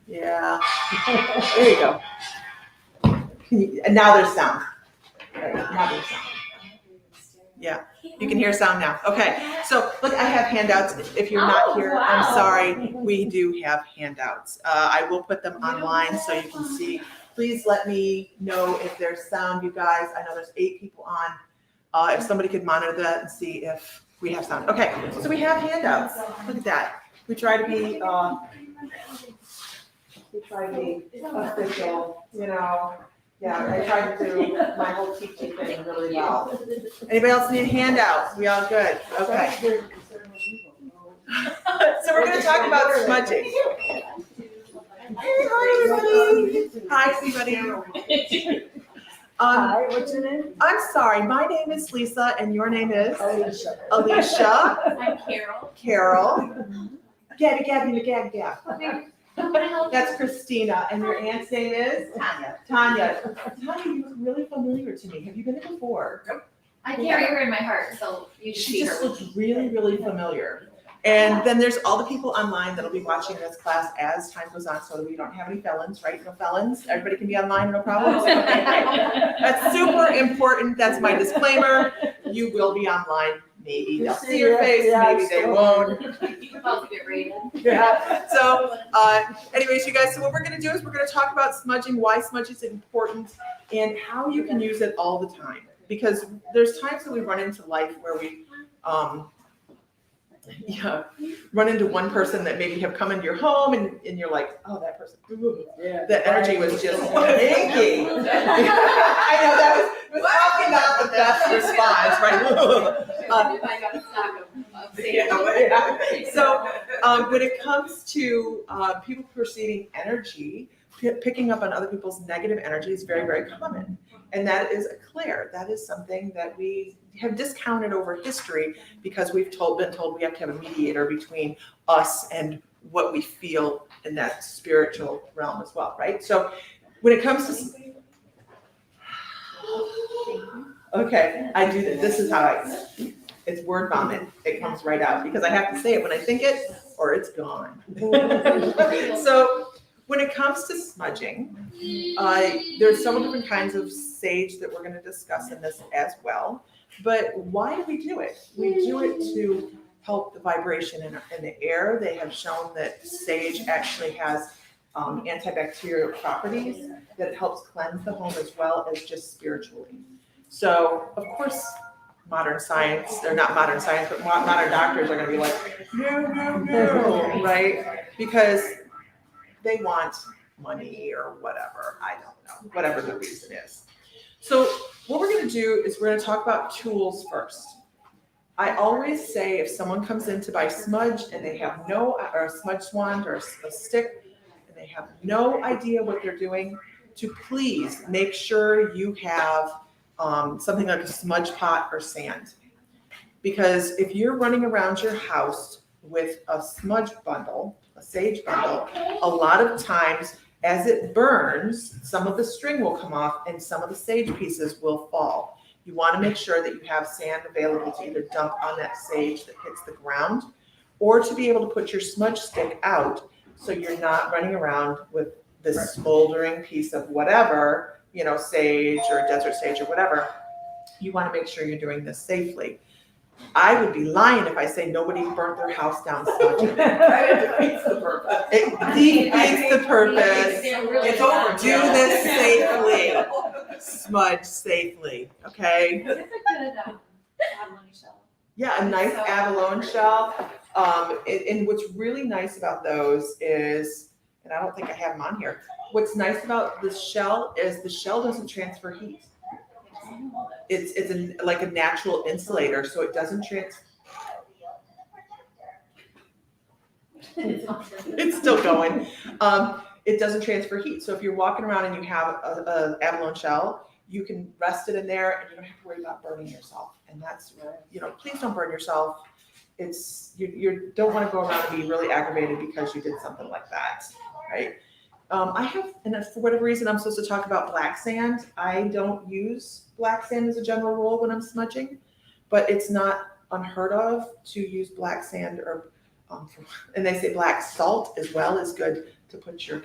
Yeah. There you go. And now there's sound. Right, now there's sound. Yeah, you can hear sound now. Okay, so look, I have handouts. If you're not here, wow. I'm sorry. We do have handouts. I will put them online so you can see. Please let me know if there's sound, you guys. I know there's 8 people on. If somebody could monitor that and see if we have sound. Okay, so we have handouts. Look at that. We try to be official, you know. Yeah, I tried to do my whole teaching thing really well. Anybody else need handouts? We all good? Okay. So we're going to talk about smudging. Hey, hi everybody. Hi everybody. Hi, what's your name? I'm sorry, my name is Lisa and your name is? Alicia. Alicia. I'm Carol. Carol. Gabby. That's Christina, and your aunt's name is? Tanya. Tanya, you look really familiar to me. Have you been here before? I carry her in my heart, so you should She see just her. looks really, really familiar. And then there's all the people online that'll be watching this class as time goes on, so that we don't have any felons, right? No felons. Everybody can be online, no problems. That's super important. That's my disclaimer. You will be online. Maybe they'll see your face, maybe they won't. You can both get rated. Yeah. So, anyways, you guys, so what we're going to do is we're going to talk about smudging, why smudging is important, and how you can use it all the time. Because there's times that we run into life where we run into one person that maybe have come into your home and you're like, oh, that person, the energy was just stinky. I know that was probably not the best response, right? So when it comes to people perceiving energy, picking up on other people's negative energy is very, very common. And that is a clair. That is something that we have discounted over history because we've been told we have to have a mediator between us and what we feel in that spiritual realm as well, right? So when it comes to, okay, I do this is how it's word vomit. It comes right out because I have to say it when I think it or it's gone. So when it comes to smudging, there's several different kinds of sage that we're going to discuss in this as well. But why do we do it? We do it to help the vibration in the air. They have shown that sage actually has antibacterial properties that helps cleanse the home as well as just spiritually. So, of course, modern science, they're not modern science, but modern doctors are going to be like, no, right? Because they want money or whatever. I don't know, whatever the reason is. So what we're going to do is we're going to talk about tools first. I always say if someone comes in to buy smudge and they have or a smudge wand or a stick, and they have no idea what they're doing, to please make sure you have something like a smudge pot or sand. Because if you're running around your house with a smudge bundle, a sage bundle, a lot of times as it burns, some of the string will come off and some of the sage pieces will fall. You want to make sure that you have sand available to either dump on that sage that hits the ground or to be able to put your smudge stick out so you're not running around with this smoldering piece of whatever, sage or desert sage or whatever. You want to make sure you're doing this safely. I would be lying if I say nobody burnt their house down smudging. It defeats the purpose. It defeats the purpose. It's over. Do this safely. Smudge safely, okay? It's a good abalone shell. Yeah, a nice So- abalone shell. And what's really nice about those is, and I don't think I have them on here. What's nice about the shell is the shell doesn't transfer heat. It's like a natural insulator, so it doesn't it's still going. It doesn't transfer heat. So if you're walking around and you have a abalone shell, you can rest it in there and you don't have to worry about burning yourself. And that's, please don't burn yourself. You don't want to go around and be really aggravated because you did something like that, right? And for whatever reason, I'm supposed to talk about black sand. I don't use black sand as a general rule when I'm smudging, but it's not unheard of to use black sand and they say black salt as well is good to put your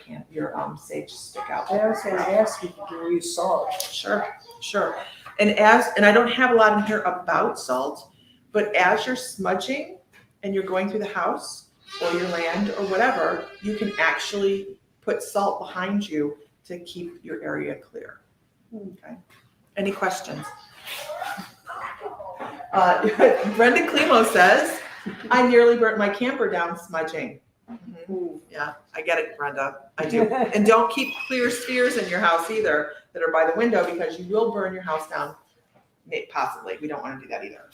sage stick out. I was gonna ask if you can use salt. Sure. And I don't have a lot in here about salt, but as you're smudging and you're going through the house or your land or whatever, you can actually put salt behind you to keep your area clear. Okay. Any questions? Brenda Climo says, I nearly burnt my camper down smudging. Yeah, I get it, Brenda. I do. And don't keep clear spheres in your house either that are by the window because you will burn your house down, possibly. We don't want to do that either.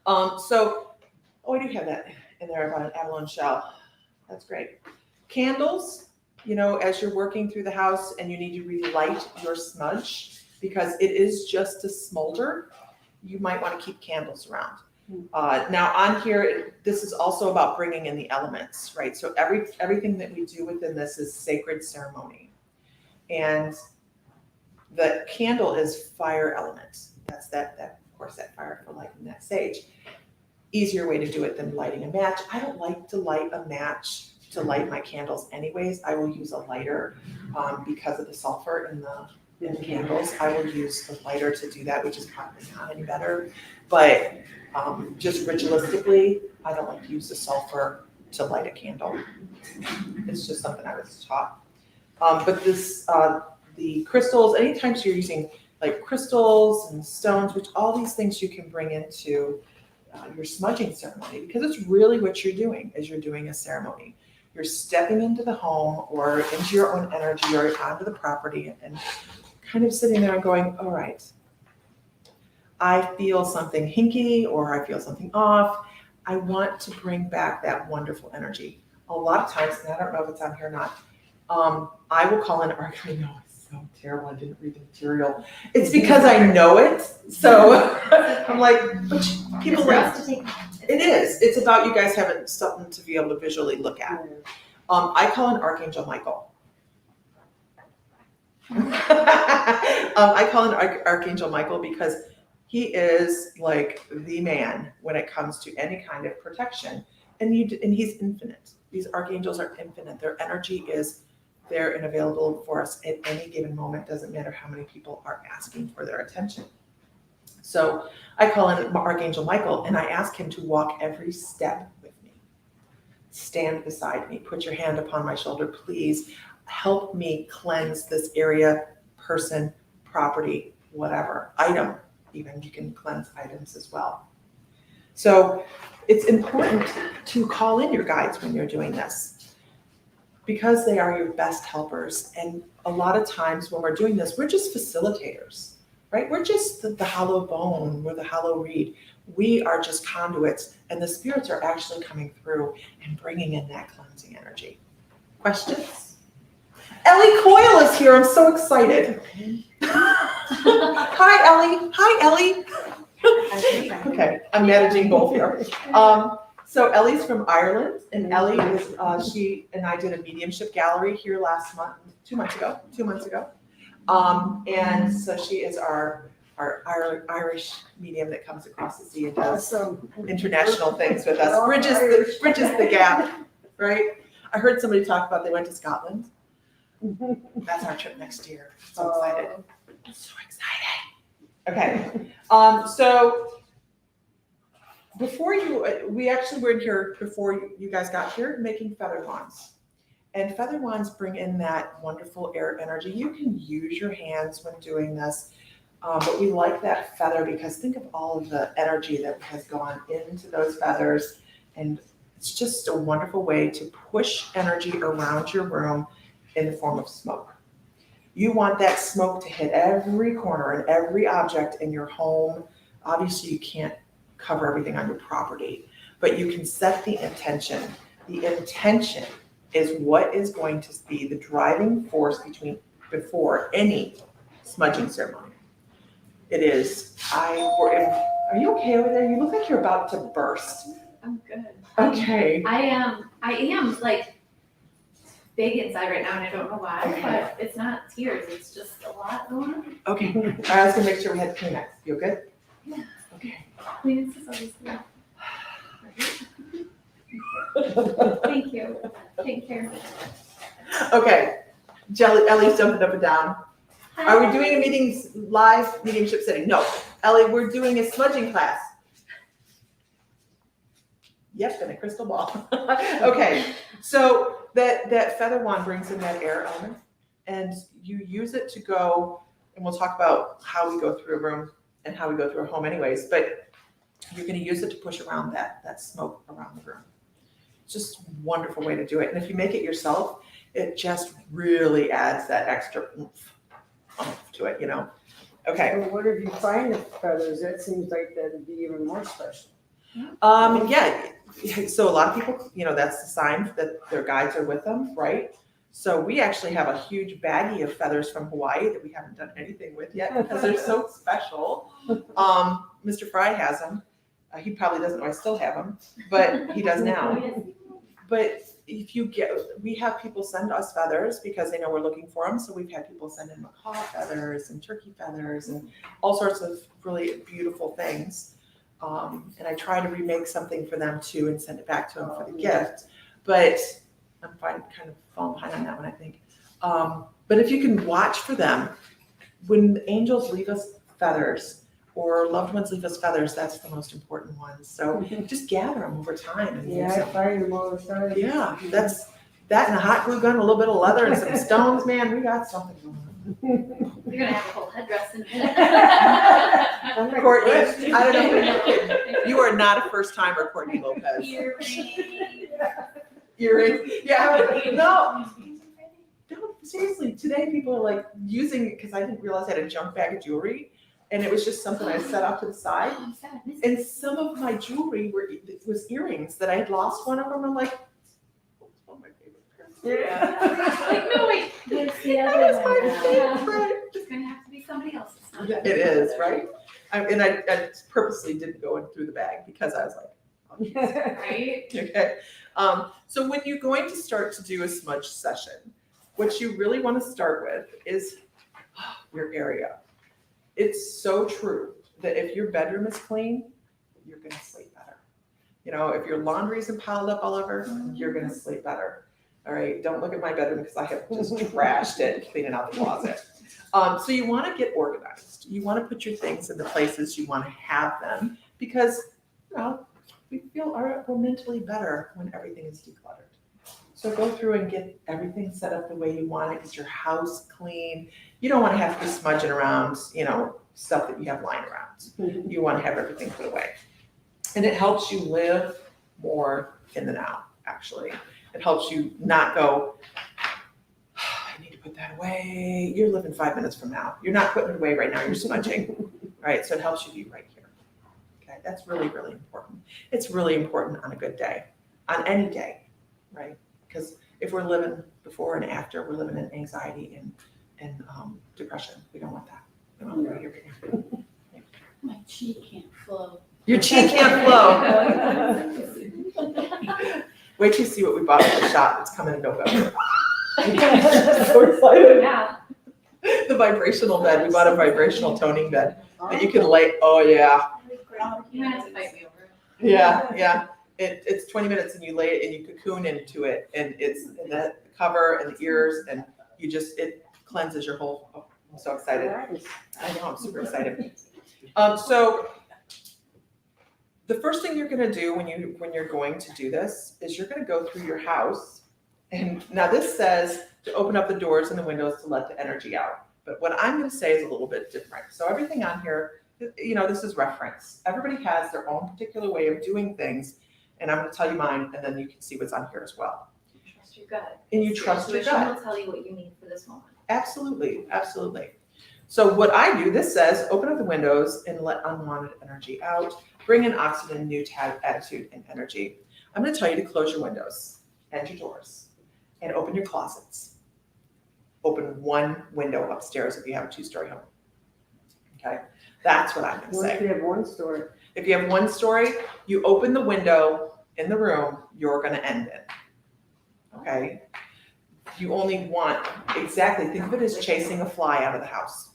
I do have that in there about an abalone shell. That's great. Candles, as you're working through the house and you need to relight your smudge because it is just to smolder, you might want to keep candles around. Now on here, this is also about bringing in the elements, right? So everything that we do within this is sacred ceremony. And the candle is fire element. That's that fire for lighting that sage. Easier way to do it than lighting a match. I don't like to light a match to light my candles anyways. I will use a lighter because of the sulfur in the candles. I will use a lighter to do that, which is probably not any better. But just ritualistically, I don't like to use the sulfur to light a candle. It's just something I was taught. But the crystals, anytime you're using like crystals and stones, which all these things you can bring into your smudging ceremony, because it's really what you're doing is you're doing a ceremony. You're stepping into the home or into your own energy or onto the property and kind of sitting there and going, all right, I feel something hinky or I feel something off. I want to bring back that wonderful energy. A lot of times, and I don't know if it's on here or not, I will call in, I know it's so terrible, I didn't read the material. It's because I know it. So I'm like, but people like, it is. It's about you guys having something to be able to visually look at. I call in Archangel Michael. I call in Archangel Michael because he is like the man when it comes to any kind of protection. And he's infinite. These archangels are infinite. Their energy is there and available for us at any given moment. Doesn't matter how many people are asking for their attention. So I call in Archangel Michael and I ask him to walk every step with me. Stand beside me. Put your hand upon my shoulder. Please help me cleanse this area, person, property, whatever, item. Even you can cleanse items as well. So it's important to call in your guides when you're doing this because they are your best helpers. And a lot of times when we're doing this, we're just facilitators, right? We're just the hollow bone, we're the hollow reed. We are just conduits and the spirits are actually coming through and bringing in that cleansing energy. Questions? Ellie Coyle is here. I'm so excited. Hi, Ellie. Hi, Ellie. Okay, I'm managing both here. So Ellie's from Ireland, and Ellie is she and I did a mediumship gallery here two months ago. And so she is our Irish medium that comes across the sea and does international things with us. Bridges the gap, right? I heard somebody talk about they went to Scotland. That's our trip next year. So excited. So excited. Okay. So we actually were in here before you guys got here making feather wands. And feather wands bring in that wonderful air energy. You can use your hands when doing this, but we like that feather because think of all of the energy that has gone into those feathers. And it's just a wonderful way to push energy around your room in the form of smoke. You want that smoke to hit every corner and every object in your home. Obviously, you can't cover everything on your property, but you can set the intention. The intention is what is going to be the driving force before any smudging ceremony. It is, are you okay over there? You look like you're about to burst. I'm good. Okay. I am like big inside right now and I don't know why, but it's not tears, it's just a lot going on. Okay, I was gonna make sure we had Kleenex. You good? Yeah. Okay. Kleenex is always good. Thank you. Take care. Okay, Ellie's jumping up and down. Are we doing a live mediumship setting? No, Ellie, we're doing a smudging class. Yep, and a crystal ball. Okay, so that feather wand brings in that air element, and you use it to go, and we'll talk about how we go through a room and how we go through a home anyways, but you're gonna use it to push around that smoke around the room. It's just a wonderful way to do it, and if you make it yourself, it just really adds that extra oomph to it, Okay. Well, what if you find the feathers? That seems like that'd be even more special. Yeah, so a lot of people, that's the sign that their guides are with them, right? So we actually have a huge baggie of feathers from Hawaii that we haven't done anything with yet because they're so special. Mr. Fry has them. He probably doesn't know I still have them, but he does now. But we have people send us feathers because they know we're looking for them. So we've had people send in macaw feathers and turkey feathers and all sorts of really beautiful things. And I try to remake something for them too and send it back to them for the gift. But I'm kind of falling behind on that one, I think. But if you can watch for them, when angels leave us feathers or loved ones leave us feathers, that's the most important one. So just gather them over time. And Yeah, I find them all the time. yeah, that's that and a hot glue gun, a little bit of leather and some stones, man, we got something going on. You're gonna have a whole headdress in it. Courtney, I don't know who you're kidding. You are not a first timer, Courtney Lopez. Earrings. Yeah, no. Seriously, today people are like using it because I didn't realize I had a junk bag of jewelry. And it was just something I set off to the side. And some of my jewelry was earrings that I had lost one of them. I'm like, oh, it's one of my favorite pairs. Yeah. Like, no, wait. It's the That other is one. my favorite. It's gonna have to be somebody else's. It is, right? I purposely didn't go in through the bag because I was like, oh, Right? okay. So when you're going to start to do a smudge session, what you really want to start with is your area. It's so true that if your bedroom is clean, you're going to sleep better. If your laundry isn't piled up all over, you're going to sleep better. All right. Don't look at my bedroom because I have just trashed it, cleaning out the closet. So you want to get organized. You want to put your things in the places you want to have them because, we feel we're mentally better when everything is decluttered. So go through and get everything set up the way you want it. Get your house clean. You don't want to have to be smudging around, stuff that you have lying around. You want to have everything put away. And it helps you live more in the now, actually. It helps you not go, I need to put that away. You're living 5 minutes from now. You're not putting it away right now. You're smudging, right? So it helps you be right here. Okay, that's really, really important. It's really important on a good day, on any day, right? Because if we're living before and after, we're living in anxiety and depression. We don't want that. We want to be here right now. My chi can't flow. Your chi can't flow. Wait till you see what we bought at the shop. It's coming in November. So excited. Yeah. The vibrational bed. We bought a vibrational toning bed that you can lay. Oh yeah. You might have to fight me over it. Yeah. It's 20 minutes and you lay it and you cocoon into it and it's in the cover and the ears and it cleanses your whole. Oh, I'm so excited. Nice. I know, I'm super excited. So the first thing you're gonna do when you're going to do this is you're gonna go through your house. And now this says to open up the doors and the windows to let the energy out. But what I'm gonna say is a little bit different. So everything on here, this is reference. Everybody has their own particular way of doing things. And I'm gonna tell you mine, and then you can see what's on here as well. Trust your gut. And you trust your Intuition gut. will tell you what you need for this moment. Absolutely, absolutely. So what I do, this says, open up the windows and let unwanted energy out. Bring in oxygen, new attitude, and energy. I'm gonna tell you to close your windows and your doors and open your closets. Open one window upstairs if you have a 2-story home. Okay, that's what I'm gonna What if say. you have one story? If you have 1 story, you open the window in the room you're gonna end in. Okay? You only want, exactly, think of it as chasing a fly out of the house.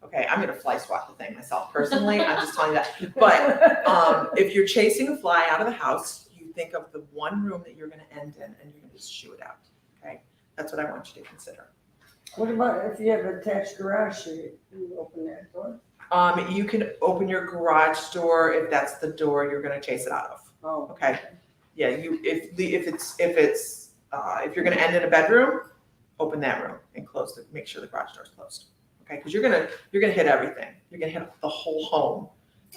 Okay, I'm gonna fly swat the thing myself personally, I'm just telling you that. But if you're chasing a fly out of the house, you think of the one room that you're gonna end in and you're gonna just shoo it out, okay? That's what I want you to consider. What about if you have an attached garage, you open that door? You can open your garage door if that's the door you're gonna chase it out of. Oh. Okay. Yeah, if you're gonna end in a bedroom, open that room and make sure the garage door's closed. Okay, because you're gonna hit everything. You're gonna hit the whole home.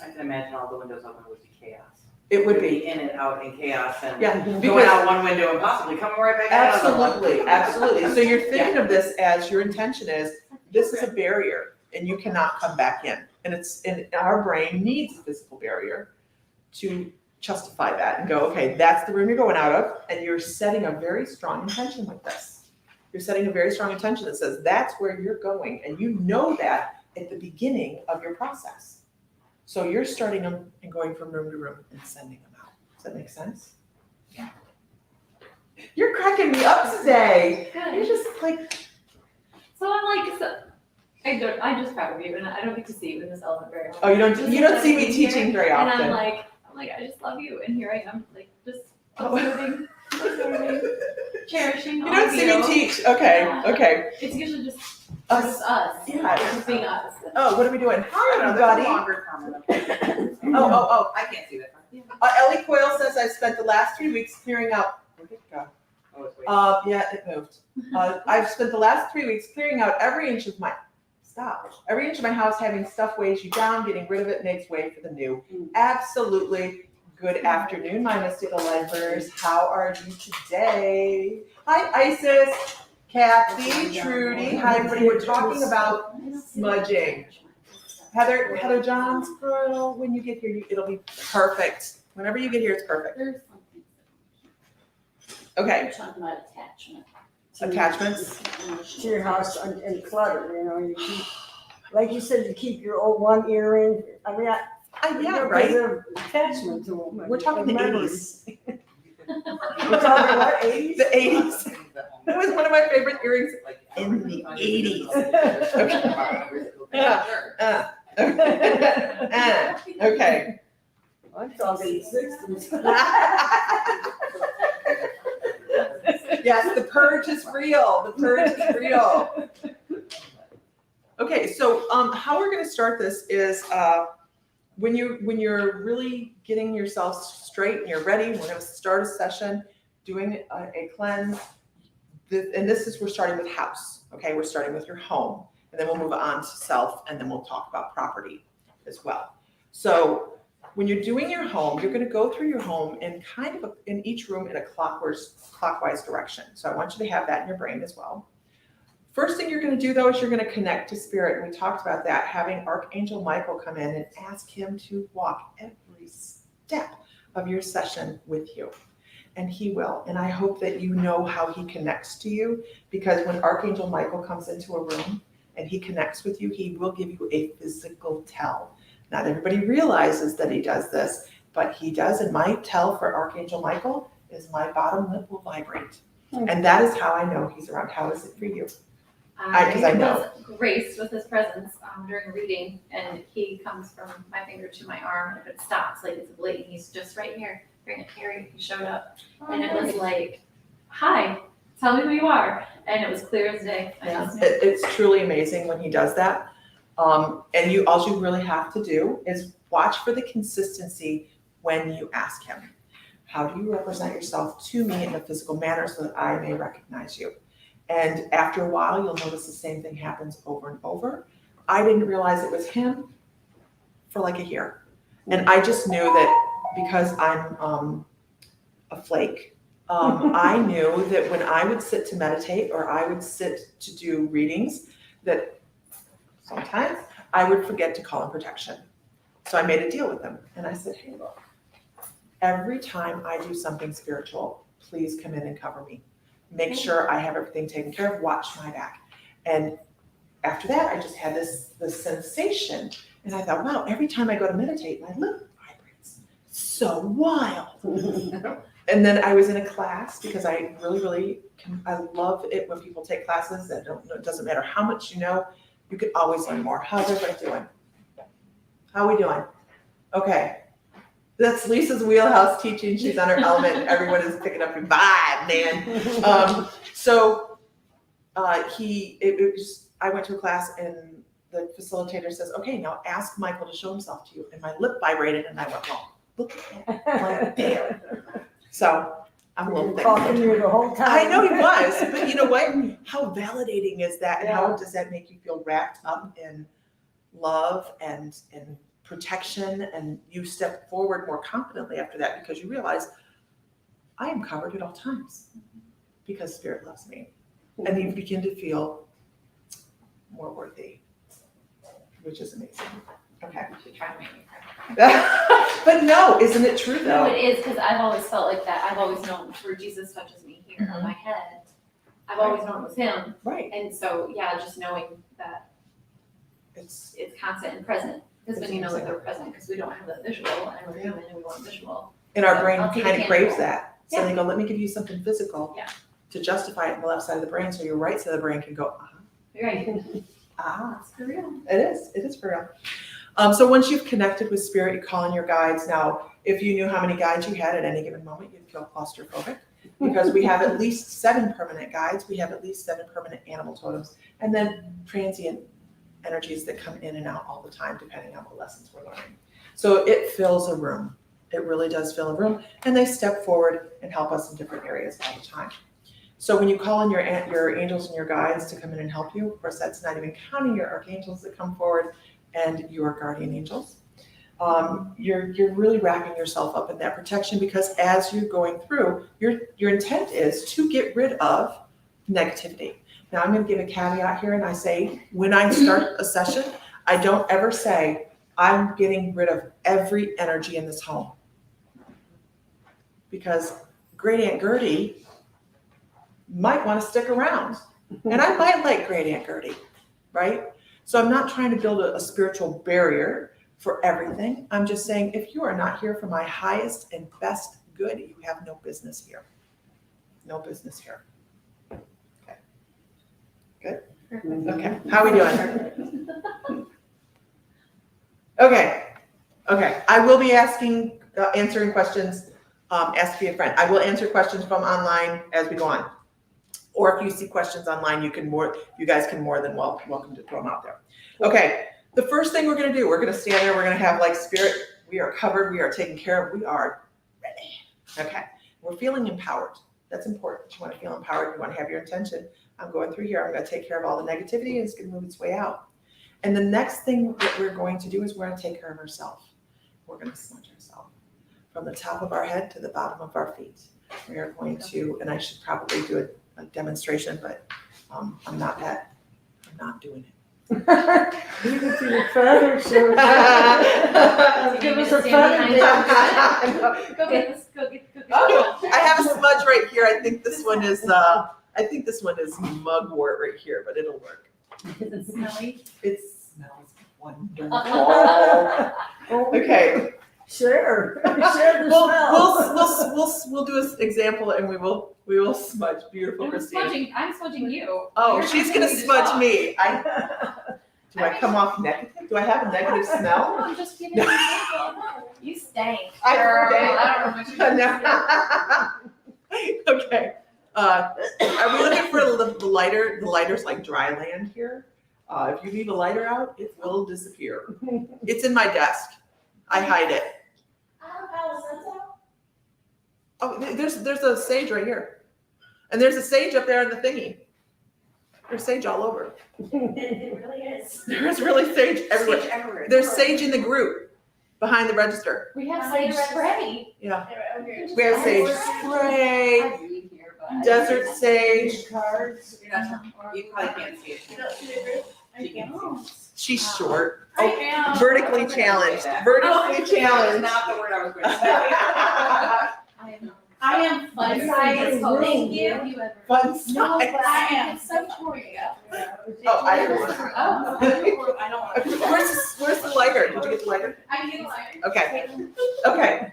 I can imagine all the windows open would be chaos. It would You'd be. in and out in chaos and Yeah, going because out one window and possibly coming right back out. of the one. absolutely. So you're thinking of this as your intention is, this is a barrier and you cannot come back in. And our brain needs a physical barrier to justify that and go, okay, that's the room you're going out of, and you're setting a very strong intention with this. You're setting a very strong intention that says that's where you're going, and you know that at the beginning of your process. So you're starting them and going from room to room and sending them out. Does that make sense? Yeah. You're cracking me up today. You're Good. just like, So I'm like, I'm just proud of you, and I don't get to see you in this element very often. oh, you Just don't see me being here, teaching very And often. I'm like, I just love you, and here I am, like, just Oh. observing, cherishing You all don't of see me teach. Okay, Yeah. okay. It's usually just Us. us. Yeah. It's just being us. Oh, what are we doing? I Hi, don't know, there's a everybody. longer comment up there. Oh. I can't see that. Ellie Coyle says I've spent the last 3 weeks clearing out. Where did it go? Oh, it's waiting. Yeah, it moved. I've spent the last 3 weeks clearing out every inch of my house, having stuff weighs you down, getting rid of it makes way for the new. Absolutely. Good afternoon, my mystical lifers. How are you today? Hi, Isis, Kathy, Trudy. Hi, everybody. We're talking about smudging. Heather Johns, girl, when you get here, it'll be perfect. Whenever you get here, it's perfect. There's something. Okay, We're talking about attachment. attachments. To your house and clutter, you keep, like you said, you keep your old one earring. I mean, Yeah, right? There's an attachment to them. We're talking the Memories. 80s. We're talking what, 80s? The 80s. That was one of my favorite earrings in the 80s. Okay. I'm talking 60s. Yes, the purge is real. The purge is real. Okay, so how we're gonna start this is when you're really getting yourself straight and you're ready, we're gonna start a session doing a cleanse. We're starting with house, okay? We're starting with your home, and then we'll move on to self, and then we'll talk about property as well. So when you're doing your home, you're gonna go through your home in in each room in a clockwise direction. So I want you to have that in your brain as well. First thing you're gonna do though is you're gonna connect to spirit, and we talked about that, having Archangel Michael come in and ask him to walk every step of your session with you. And he will, and I hope that you know how he connects to you, because when Archangel Michael comes into a room and he connects with you, he will give you a physical tell. Not everybody realizes that he does this, but he does, and my tell for Archangel Michael is my bottom lip will vibrate. And that is how I know he's around. How is it for you? 'Cause I know. was graced with his presence during a reading, and he comes from my finger to my arm, and if it stops, like it's a blade, he's just right here. Carrie, he showed up, and it was like, "Hi, tell me who you are," and it was clear as day. I Yeah, just knew. it's truly amazing when he does that. And all you really have to do is watch for the consistency when you ask him, how do you represent yourself to me in a physical manner so that I may recognize you? And after a while, you'll notice the same thing happens over and over. I didn't realize it was him for like a year. And I just knew that because I'm a flake, I knew that when I would sit to meditate or I would sit to do readings, that sometimes I would forget to call in protection. So I made a deal with him and I said, hey, look, every time I do something spiritual, please come in and cover me. Make sure I have everything taken care of, watch my back. And after that, I just had this sensation. And I thought, wow, every time I go to meditate, my lip vibrates. So wild. And then I was in a class because I really, I love it when people take classes that it doesn't matter how much you know, you can always learn more. How's everybody doing? How are we doing? Okay. That's Lisa's wheelhouse teaching. She's on her element. Everyone is picking up your vibe, man. I went to a class and the facilitator says, okay, now ask Michael to show himself to you. And my lip vibrated and I went, oh, look at that, right there. So I'm a little thick. Talking to you the whole time. I know he was, but you know what? How validating is that? And how does that make you feel wrapped up in love and protection? And you step forward more confidently after that because you realize I am covered at all times because Spirit loves me. And you begin to feel more worthy, which is amazing. Okay. You should try to make me cry. But no, isn't it true No, though? it is, because I've always felt like that. I've always known where Jesus touches me here on my head. I've always known it was him. Right. And so, yeah, just knowing that It's constant and present. Because then you know that It's they're present, because we don't have the visual, and we're human and we want visual. and our brain I'll take kind it of craves tangible. that. So Yeah. they go, let me give you something physical Yeah. to justify it in the left side of the brain so your right side of the brain can go, You're right. ah. That's for real. It is for real. So once you've connected with Spirit, you call in your guides. Now, if you knew how many guides you had at any given moment, you'd feel claustrophobic because we have at least 7 permanent guides. We have at least 7 permanent animal totems, and then transient energies that come in and out all the time, depending on what lessons we're learning. So it fills a room. It really does fill a room, and they step forward and help us in different areas all the time. So when you call in your angels and your guides to come in and help you, of course, that's not even counting your archangels that come forward and your guardian angels. You're really wrapping yourself up in that protection because as you're going through, your intent is to get rid of negativity. Now I'm going to give a caveat here and I say, when I start a session, I don't ever say, I'm getting rid of every energy in this home. Because Great Aunt Gertie might want to stick around. And I might like Great Aunt Gertie, right? So I'm not trying to build a spiritual barrier for everything. I'm just saying, if you are not here for my highest and best good, you have no business here. No business here. Okay. Good? Okay. How are we doing? Okay. I will be answering questions. Ask Be a Friend. I will answer questions from online as we go on. Or if you see questions online, you guys can more than welcome to throw them out there. Okay, the first thing we're gonna do, we're gonna stand there, we're gonna have like Spirit, we are covered, we are taken care of, we are ready. Okay, we're feeling empowered. That's important. You wanna feel empowered, you wanna have your intention. I'm going through here, I'm gonna take care of all the negativity and it's gonna move its way out. And the next thing that we're going to do is we're gonna take care of ourselves. We're gonna smudge ourselves from the top of our head to the bottom of our feet. We are going to, and I should probably do a demonstration, but I'm not doing it. You can see the feather, so give us a feather. Go get this, go get Oh, I have a smudge right here. I think this one is mugwort right here, but it'll work. Is it smelly? It smells wonderful. Okay. Share the smell. We'll do an example and we will smudge. Beautiful, Christine. I'm smudging you. Oh, You're she's asking gonna me to smudge talk. me. Do I come off negative? Do I have a negative No, smell? I'm just giving you an example. You stank. I girl. stank. I don't know what you No. Okay. Are we looking for the lighter? The lighter's like dry land here. If you leave a lighter out, it will disappear. It's in my desk. I hide it. I don't have a Oh, there's a sage right here. And there's a sage up there in the thingy. There's sage all over. It really is. There's really sage everywhere. Sage everywhere. There's sage in the group behind the register. We have sage spray. Yeah. We We have sage spray, I read here, but I- desert sage. Cards. You're not, you probably can't see it. She can see it. She's short. I Oh, am. vertically challenged. Vertically That's challenged. not the word I was going to say. I am fun size. Oh, Thank you. Fun No, size. but I am so Toria. Oh, I didn't want Oh, I don't want. Where's the lighter? Did you get the lighter? I need a lighter. Okay. Okay.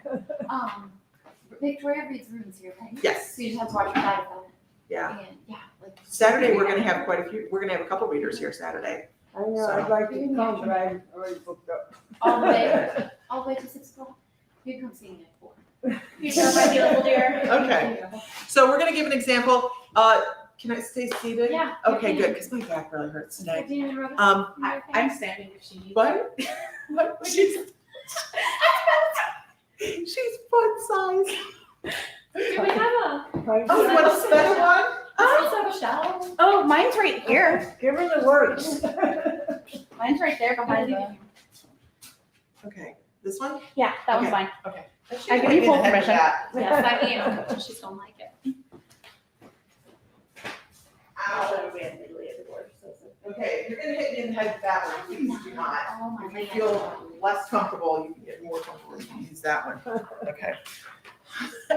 Victoria reads rooms here, right? Yes. So you just have to watch your diet on it. Yeah. And yeah, like. Saturday, we're gonna have quite a few, we're gonna have a couple readers here Saturday. I know, I'd like to come, but I'm already booked up. All the way to 6 o'clock. You come see me at 4. You know my beautiful dear. Okay. So we're gonna give an example. Can I stay seated? Yeah. Okay, good, because my back really hurts today. I'm standing if she needs. What? What? She's foot size. Do we have a, Oh, you want a better one? does also have a shower? Oh, mine's right here. Give her the works. Mine's right there behind the. Okay, this one? Yeah, that one's Okay. mine. Okay. I give you full permission. Yes, I am. She's gonna like it. Ow. Okay, if you're gonna hit me in the head with that one, please do not. Oh my If you God. feel less comfortable, you can get more comfortable, you can use that one. Okay.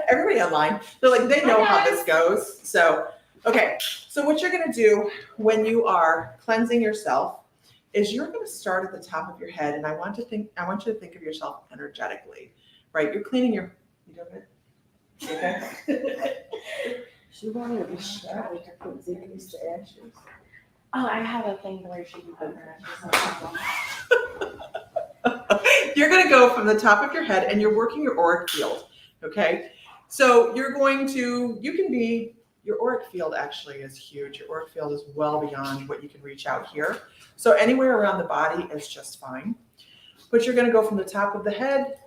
Everybody online, they're like, they know how this goes. So, okay, so what you're gonna do when you are cleansing yourself is you're gonna start at the top of your head, and I want you to think of yourself energetically, right? You're cleaning you doing it? Okay. She wanted to be shot, I couldn't see these to ashes. Oh, I have a thing where she can put her. You're gonna go from the top of your head and you're working your auric field, okay? So you're going to, your auric field actually is huge. Your auric field is well beyond what you can reach out here. So anywhere around the body is just fine. But you're gonna go from the top of the head,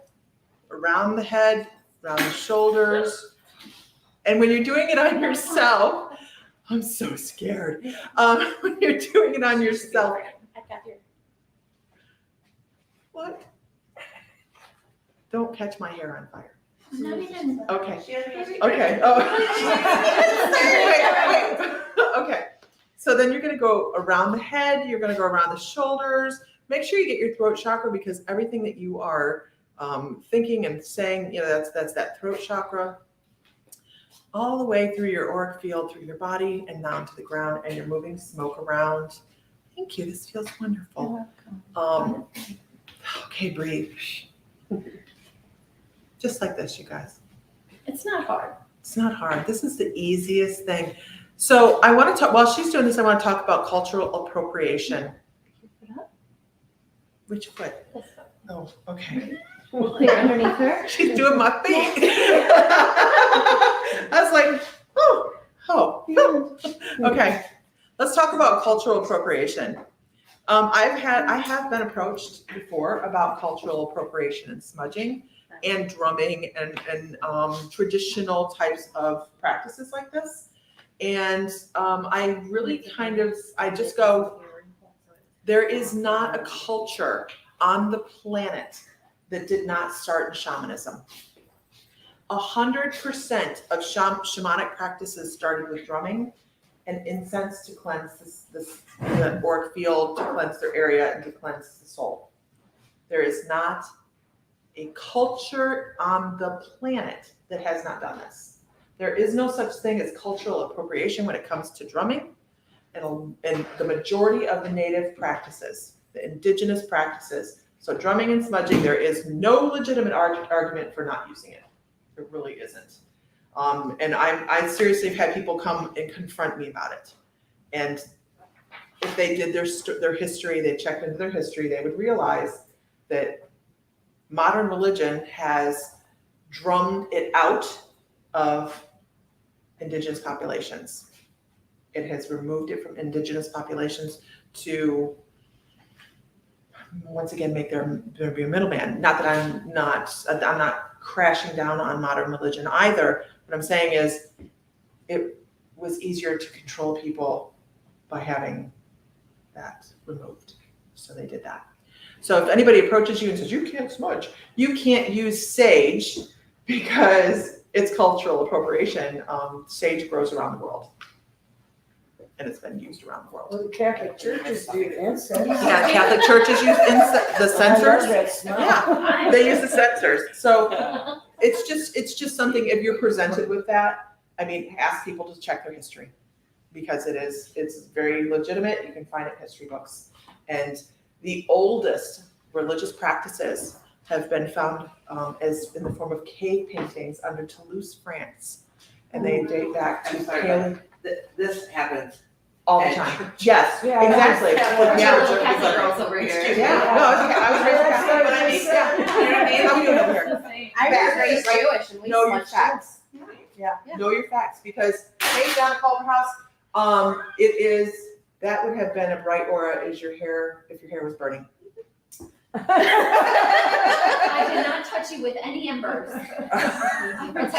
around the shoulders. And when you're doing it on yourself, I'm so scared. When you're doing it on yourself, I've got your. what? Don't catch my hair on fire. Not even. Okay. She has me. Okay. Oh. Wait. Okay. So then you're going to go around the head. You're going to go around the shoulders. Make sure you get your throat chakra, because everything that you are thinking and saying, that's that throat chakra, all the way through your auric field, through your body, and down to the ground. And you're moving smoke around. Thank you. This feels wonderful. Okay, breathe. Just like this, you guys. It's not hard. It's not hard. This is the easiest thing. So I want to talk, while she's doing this, I want to talk about cultural appropriation. Which foot? This one. Oh, okay. Clear underneath her. She's doing my feet. I was like, oh. Okay. Let's talk about cultural appropriation. I have been approached before about cultural appropriation and smudging and drumming and traditional types of practices like this. And I really I just go, there is not a culture on the planet that did not start in shamanism. 100% of shamanic practices started with drumming and incense to cleanse the auric field, to cleanse their area, and to cleanse the soul. There is not a culture on the planet that has not done this. There is no such thing as cultural appropriation when it comes to drumming and the majority of the native practices, the indigenous practices. So drumming and smudging, there is no legitimate argument for not using it. There really isn't. And I seriously have had people come and confront me about it. And if they did their history, they checked into their history, they would realize that modern religion has drummed it out of indigenous populations. It has removed it from indigenous populations to, once again, make there be a middleman. Not that I'm not crashing down on modern religion either. What I'm saying is it was easier to control people by having that removed. So they did that. So if anybody approaches you and says, you can't smudge, you can't use sage because it's cultural appropriation. Sage grows around the world. And it's been used around the world. Well, the Catholic churches do incense. Yeah, Catholic churches use the censers. I love that smell. Yeah, they use the censors. So it's just something, if you're presented with that, I mean, ask people to check their history because it's very legitimate. You can find it in history books. And the oldest religious practices have been found as in the form of cave paintings under Toulouse, France. And they date back to I'm sorry, Paley This happens. all the time. Yes, Yeah, exactly. that's Yeah. Little Catholic girls over here. Excuse me. Yeah, no, it's okay. I was raised Catholic, but I mean, yeah. You know what I mean? How we doing over here? It's the same. I was Facts, raised right? Jewish and we Know your smudge facts. Yeah. Know your facts, because hey, down at Culver House, that would have been a bright aura if your hair was burning. I did not touch you with any embers.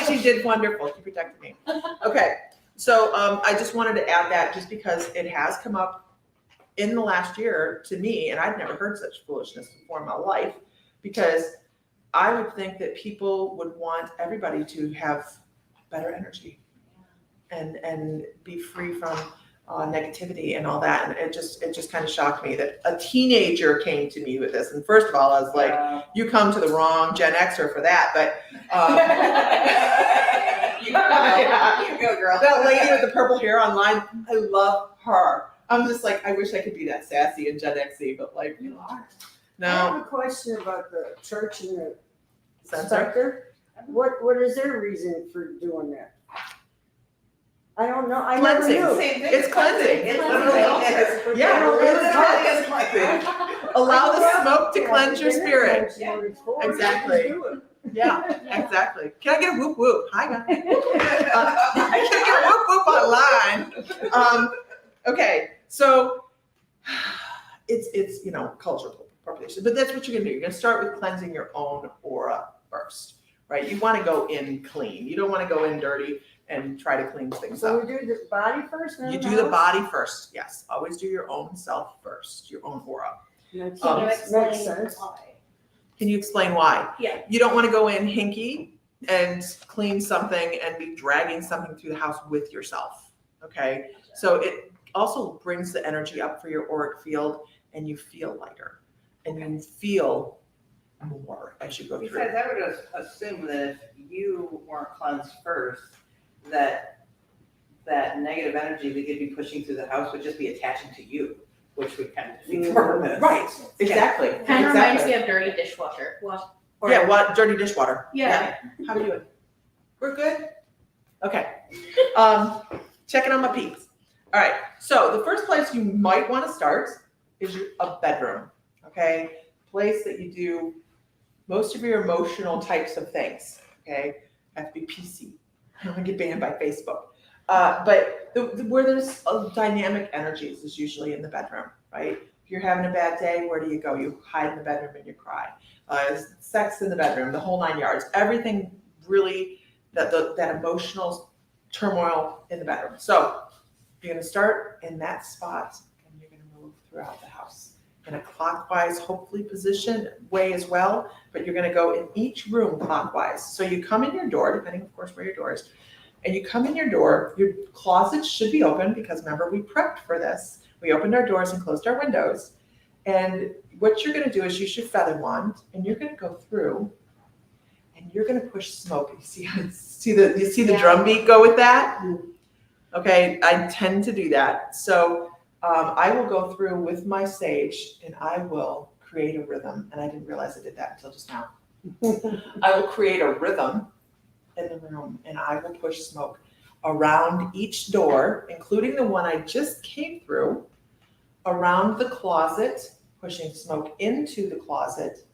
She did wonderful. She protected me. Okay, so I just wanted to add that just because it has come up in the last year to me, and I'd never heard such foolishness before in my life, because I would think that people would want everybody to have better energy and be free from negativity and all that. And it just kind of shocked me that a teenager came to me with this. And first of all, I was like, you come to the wrong Gen Xer for that. But You go, girl. that lady with the purple hair online, I love her. I'm just like, I wish I could be that sassy and Gen Xy, but like, You are. I no, have a question about the church and the censor. inspector. What is their reason for doing that? I don't know, I never Cleansing. knew. Same thing. It's cleansing. It's Cleansing. literally is. Yeah, It literally is cleansing. Allow the smoke to Yeah, cleanse your they spirit. knows what it's for. Exactly. Do it. Yeah, exactly. Can I get a whoop whoop? Hi guys. I can get a whoop whoop online. Okay, so it's cultural appropriation, but that's what you're gonna do. You're gonna start with cleansing your own aura first, right? You want to go in clean. You don't want to go in dirty and try to clean things So up. we do the body first, then You the do the house? body first. Yes, always do your own self first, your own aura. Makes Can you sense. Makes sense. Can you explain why? Yeah. You don't want to go in hinky and clean something and be dragging something through the house with yourself. Okay, so it also brings the energy up for your auric field, and you feel lighter, and you feel more as you go through. Besides, I would assume that if you weren't cleansed first, that negative energy that you'd be pushing through the house would just be attaching to you, which would kind of defeat the purpose. Right, exactly. Kind of reminds exactly. me of dirty dishwasher. Or- Yeah, what dirty dishwater? Yeah. How we doing? We're good? Okay. Checking on my peeps. All right, so the first place you might want to start is a bedroom, okay? Place that you do most of your emotional types of things, okay? Have to be PC. I don't want to get banned by Facebook. But where there's dynamic energies is usually in the bedroom, right? If you're having a bad day, where do you go? You hide in the bedroom and you cry. Sex in the bedroom, the whole 9 yards. Everything really, that emotional turmoil in the bedroom. So you're gonna start in that spot and you're gonna move throughout the house in a clockwise, hopefully positioned way as well, but you're gonna go in each room clockwise. So you come in your door, depending of course where your door is, and you come in your door, your closets should be open because remember we prepped for this. We opened our doors and closed our windows. And what you're gonna do is use your feather wand and you're gonna go through and you're gonna push smoke. You see the drum beat go with that? Okay, I tend to do that. So I will go through with my sage and I will create a rhythm. And I didn't realize I did that until just now. I will create a rhythm in the room and I will push smoke around each door, including the one I just came through, around the closet, pushing smoke into the closet,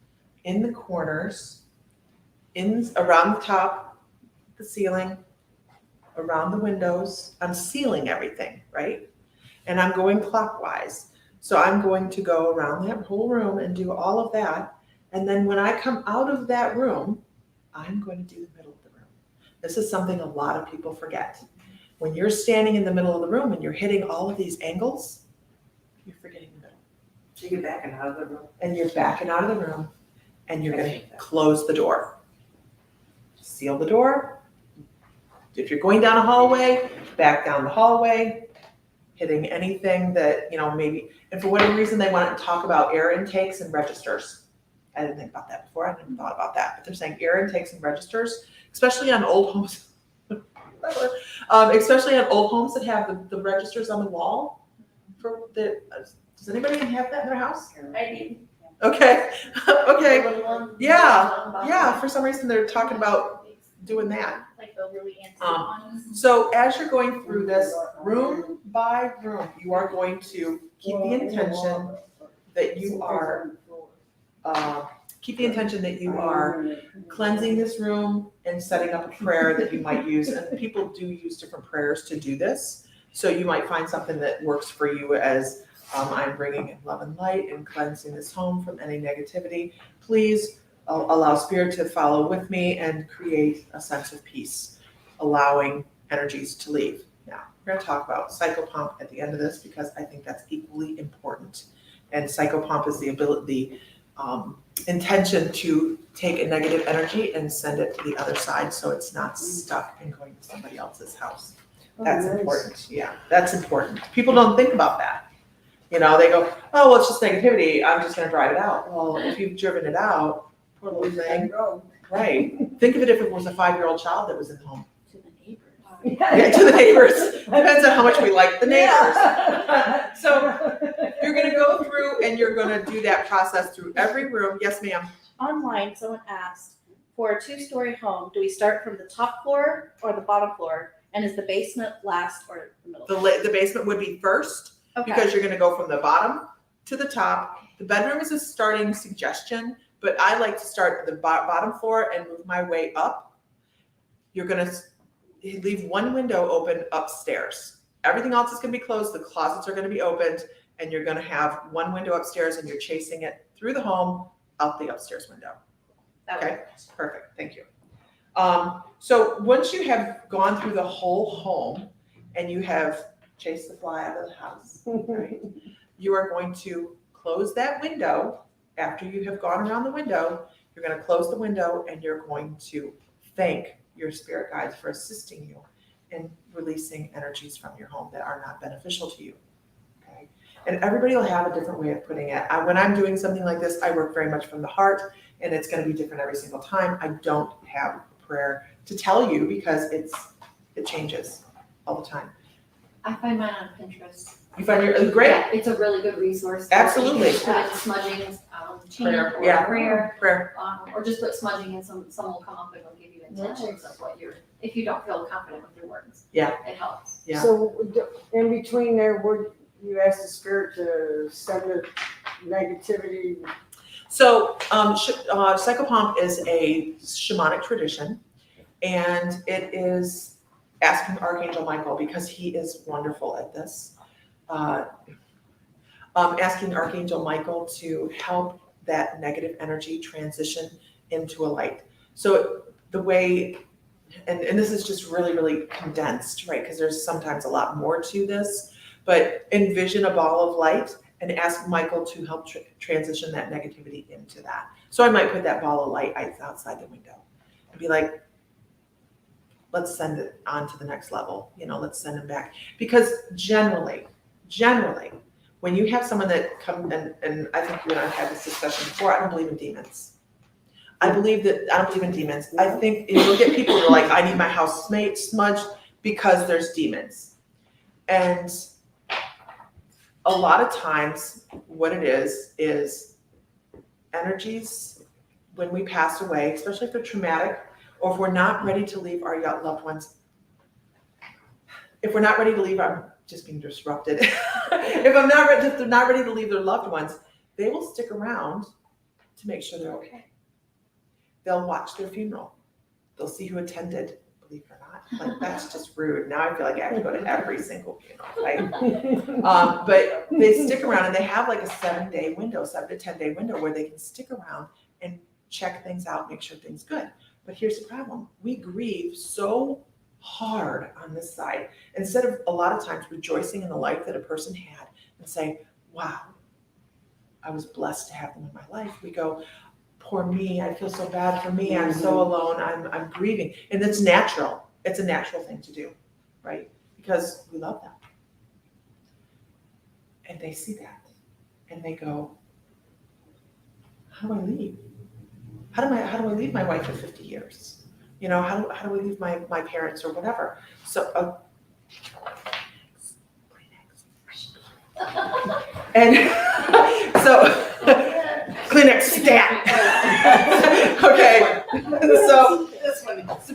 in the corners, around the top, the ceiling, around the windows. I'm sealing everything, right? And I'm going clockwise. So I'm going to go around that whole room and do all of that. And then when I come out of that room, I'm going to do the middle of the room. This is something a lot of people forget. When you're standing in the middle of the room and you're hitting all of these angles, you're forgetting the middle. So you get back and out of the room. And you're backing out of the room and you're gonna close the door. Seal the door. If you're going down a hallway, back down the hallway, hitting anything that, maybe, and for whatever reason, they want to talk about air intakes and registers. I didn't think about that before, I never thought about that, but they're saying air intakes and registers, especially on old homes. Especially on old homes that have the registers on the wall. Does anybody have that in their house? I do. Okay, okay, The little one. yeah, for some reason they're talking about doing that. Like the really antique ones. So as you're going through this, room by room, you are going to keep the intention that you are, cleansing this room and setting up a prayer that you might use. And people do use different prayers to do this. So you might find something that works for you as I'm bringing in love and light and cleansing this home from any negativity. Please allow spirit to follow with me and create a sense of peace, allowing energies to leave. Now, we're going to talk about psychopomp at the end of this because I think that's equally important. And psychopomp is the intention to take a negative energy and send it to the other side so it's not stuck and going to somebody else's house. That's important. Yeah, that's important. People don't think about that. They go, oh, well, it's just negativity. I'm just going to drive it out. Well, if you've driven it out, poor little thing. Right. Think of it if it was a 5-year-old child that was in the home. To the neighbors. Yeah, to the neighbors. Depends on how much we like the neighbors. So you're going to go through and you're going to do that process through every room. Yes, ma'am. Online, someone asked, for a 2-story home, do we start from the top floor or the bottom floor? And is the basement last or the middle? The basement would be first Okay. because you're going to go from the bottom to the top. The bedroom is a starting suggestion, but I like to start at the bottom floor and move my way up. You're going to leave one window open upstairs. Everything else is going to be closed. The closets are going to be opened, and you're going to have one window upstairs, and you're chasing it through the home out the upstairs window. Okay, perfect. Thank you. So once you have gone through the whole home and you have chased the fly out of the house, right, you are going to close that window. After you have gone around the window, you're going to close the window and you're going to thank your spirit guides for assisting you in releasing energies from your home that are not beneficial to you. Okay, and everybody will have a different way of putting it. When I'm doing something like this, I work very much from the heart, and it's going to be different every single time. I don't have a prayer to tell you because it changes all the time. I find mine on Pinterest. You find your great. Yeah, it's a really good resource. Absolutely. You can put in smudging, chant or Yeah. prayer, Prayer. or just put smudging and some will come up and will give you intentions of what if you don't feel confident with your words. Yeah. It helps. Yeah. So in between there, would you ask the spirit to send the negativity? So psychopomp is a shamanic tradition, and it is asking Archangel Michael, because he is wonderful at this, asking Archangel Michael to help that negative energy transition into a light. So the way, and this is just really, really condensed, right? Because there's sometimes a lot more to this, but envision a ball of light and ask Michael to help transition that negativity into that. So I might put that ball of light outside the window and be like, let's send it on to the next level. Let's send it back. Because generally, when you have someone that come, and I think you and I have had this discussion before, I don't believe in demons. I don't believe in demons. I think you'll get people who are like, I need my house smudged because there's demons. And a lot of times what it is energies when we pass away, especially if they're traumatic, or if we're not ready to leave our loved ones. If we're not ready to leave, I'm just being disrupted. If they're not ready to leave their loved ones, they will stick around to make sure they're okay. They'll watch their funeral. They'll see who attended, believe it or not. Like, that's just rude. Now I feel like I have to go to every single funeral, right? But they stick around, and they have like a 7 to 10 day window where they can stick around and check things out, make sure things good. But here's the problem. We grieve so hard on this side. Instead of a lot of times rejoicing in the life that a person had and saying, wow, I was blessed to have them in my life. We go, poor me, I feel so bad for me. I'm so alone. I'm grieving. And it's natural. It's a natural thing to do, right? Because we love them. And they see that. And they go, how do I leave? How do I leave my wife of 50 years? You know, how do I leave my parents or whatever? So, and so, Kleenex stat. Okay, so,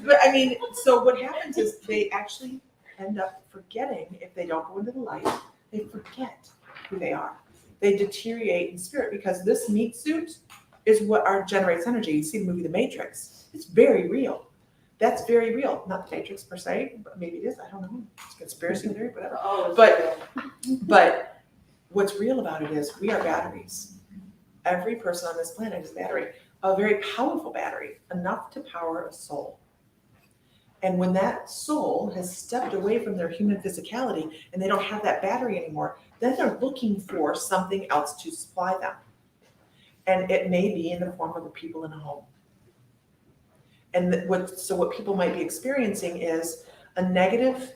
but I mean, so what happens is they actually end up forgetting, if they don't go into the light, they forget who they are. They deteriorate in spirit because this meat suit is what generates energy. You see the movie The Matrix. It's very real. That's very real. Not the Matrix per se, but maybe it is. I don't know. It's a conspiracy theory, whatever. But what's real about it is we are batteries. Every person on this planet is a battery, a very powerful battery, enough to power a soul. And when that soul has stepped away from their human physicality and they don't have that battery anymore, then they're looking for something else to supply them. And it may be in the form of the people in a home. And what people might be experiencing is a negative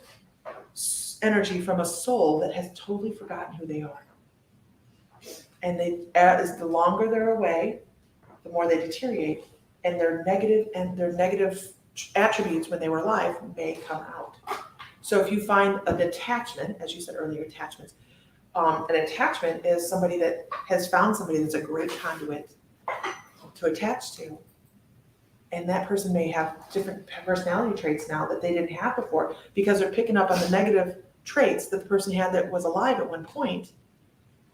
energy from a soul that has totally forgotten who they are. And as the longer they're away, the more they deteriorate, and their negative attributes when they were alive may come out. So if you find an attachment, as you said earlier, attachments, an attachment is somebody that has found somebody that's a great conduit to attach to. And that person may have different personality traits now that they didn't have before because they're picking up on the negative traits that the person had that was alive at one point.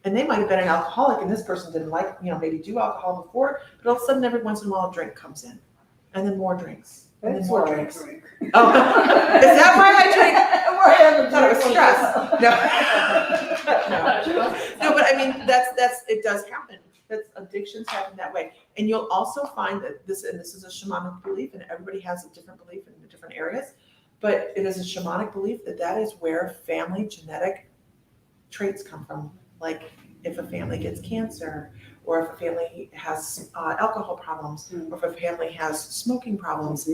And they might have been an alcoholic and this person didn't maybe do alcohol before, but all of a sudden every once in a while a drink comes in. And then more drinks. And then more drinks. Oh, is that why I drink? I thought it was stress. No, but I mean, that's it does happen. That's addictions happen that way. And you'll also find that this is a shamanic belief, and everybody has a different belief in the different areas, but it is a shamanic belief that is where family genetic traits come from. Like if a family gets cancer, or if a family has alcohol problems, or if a family has smoking problems,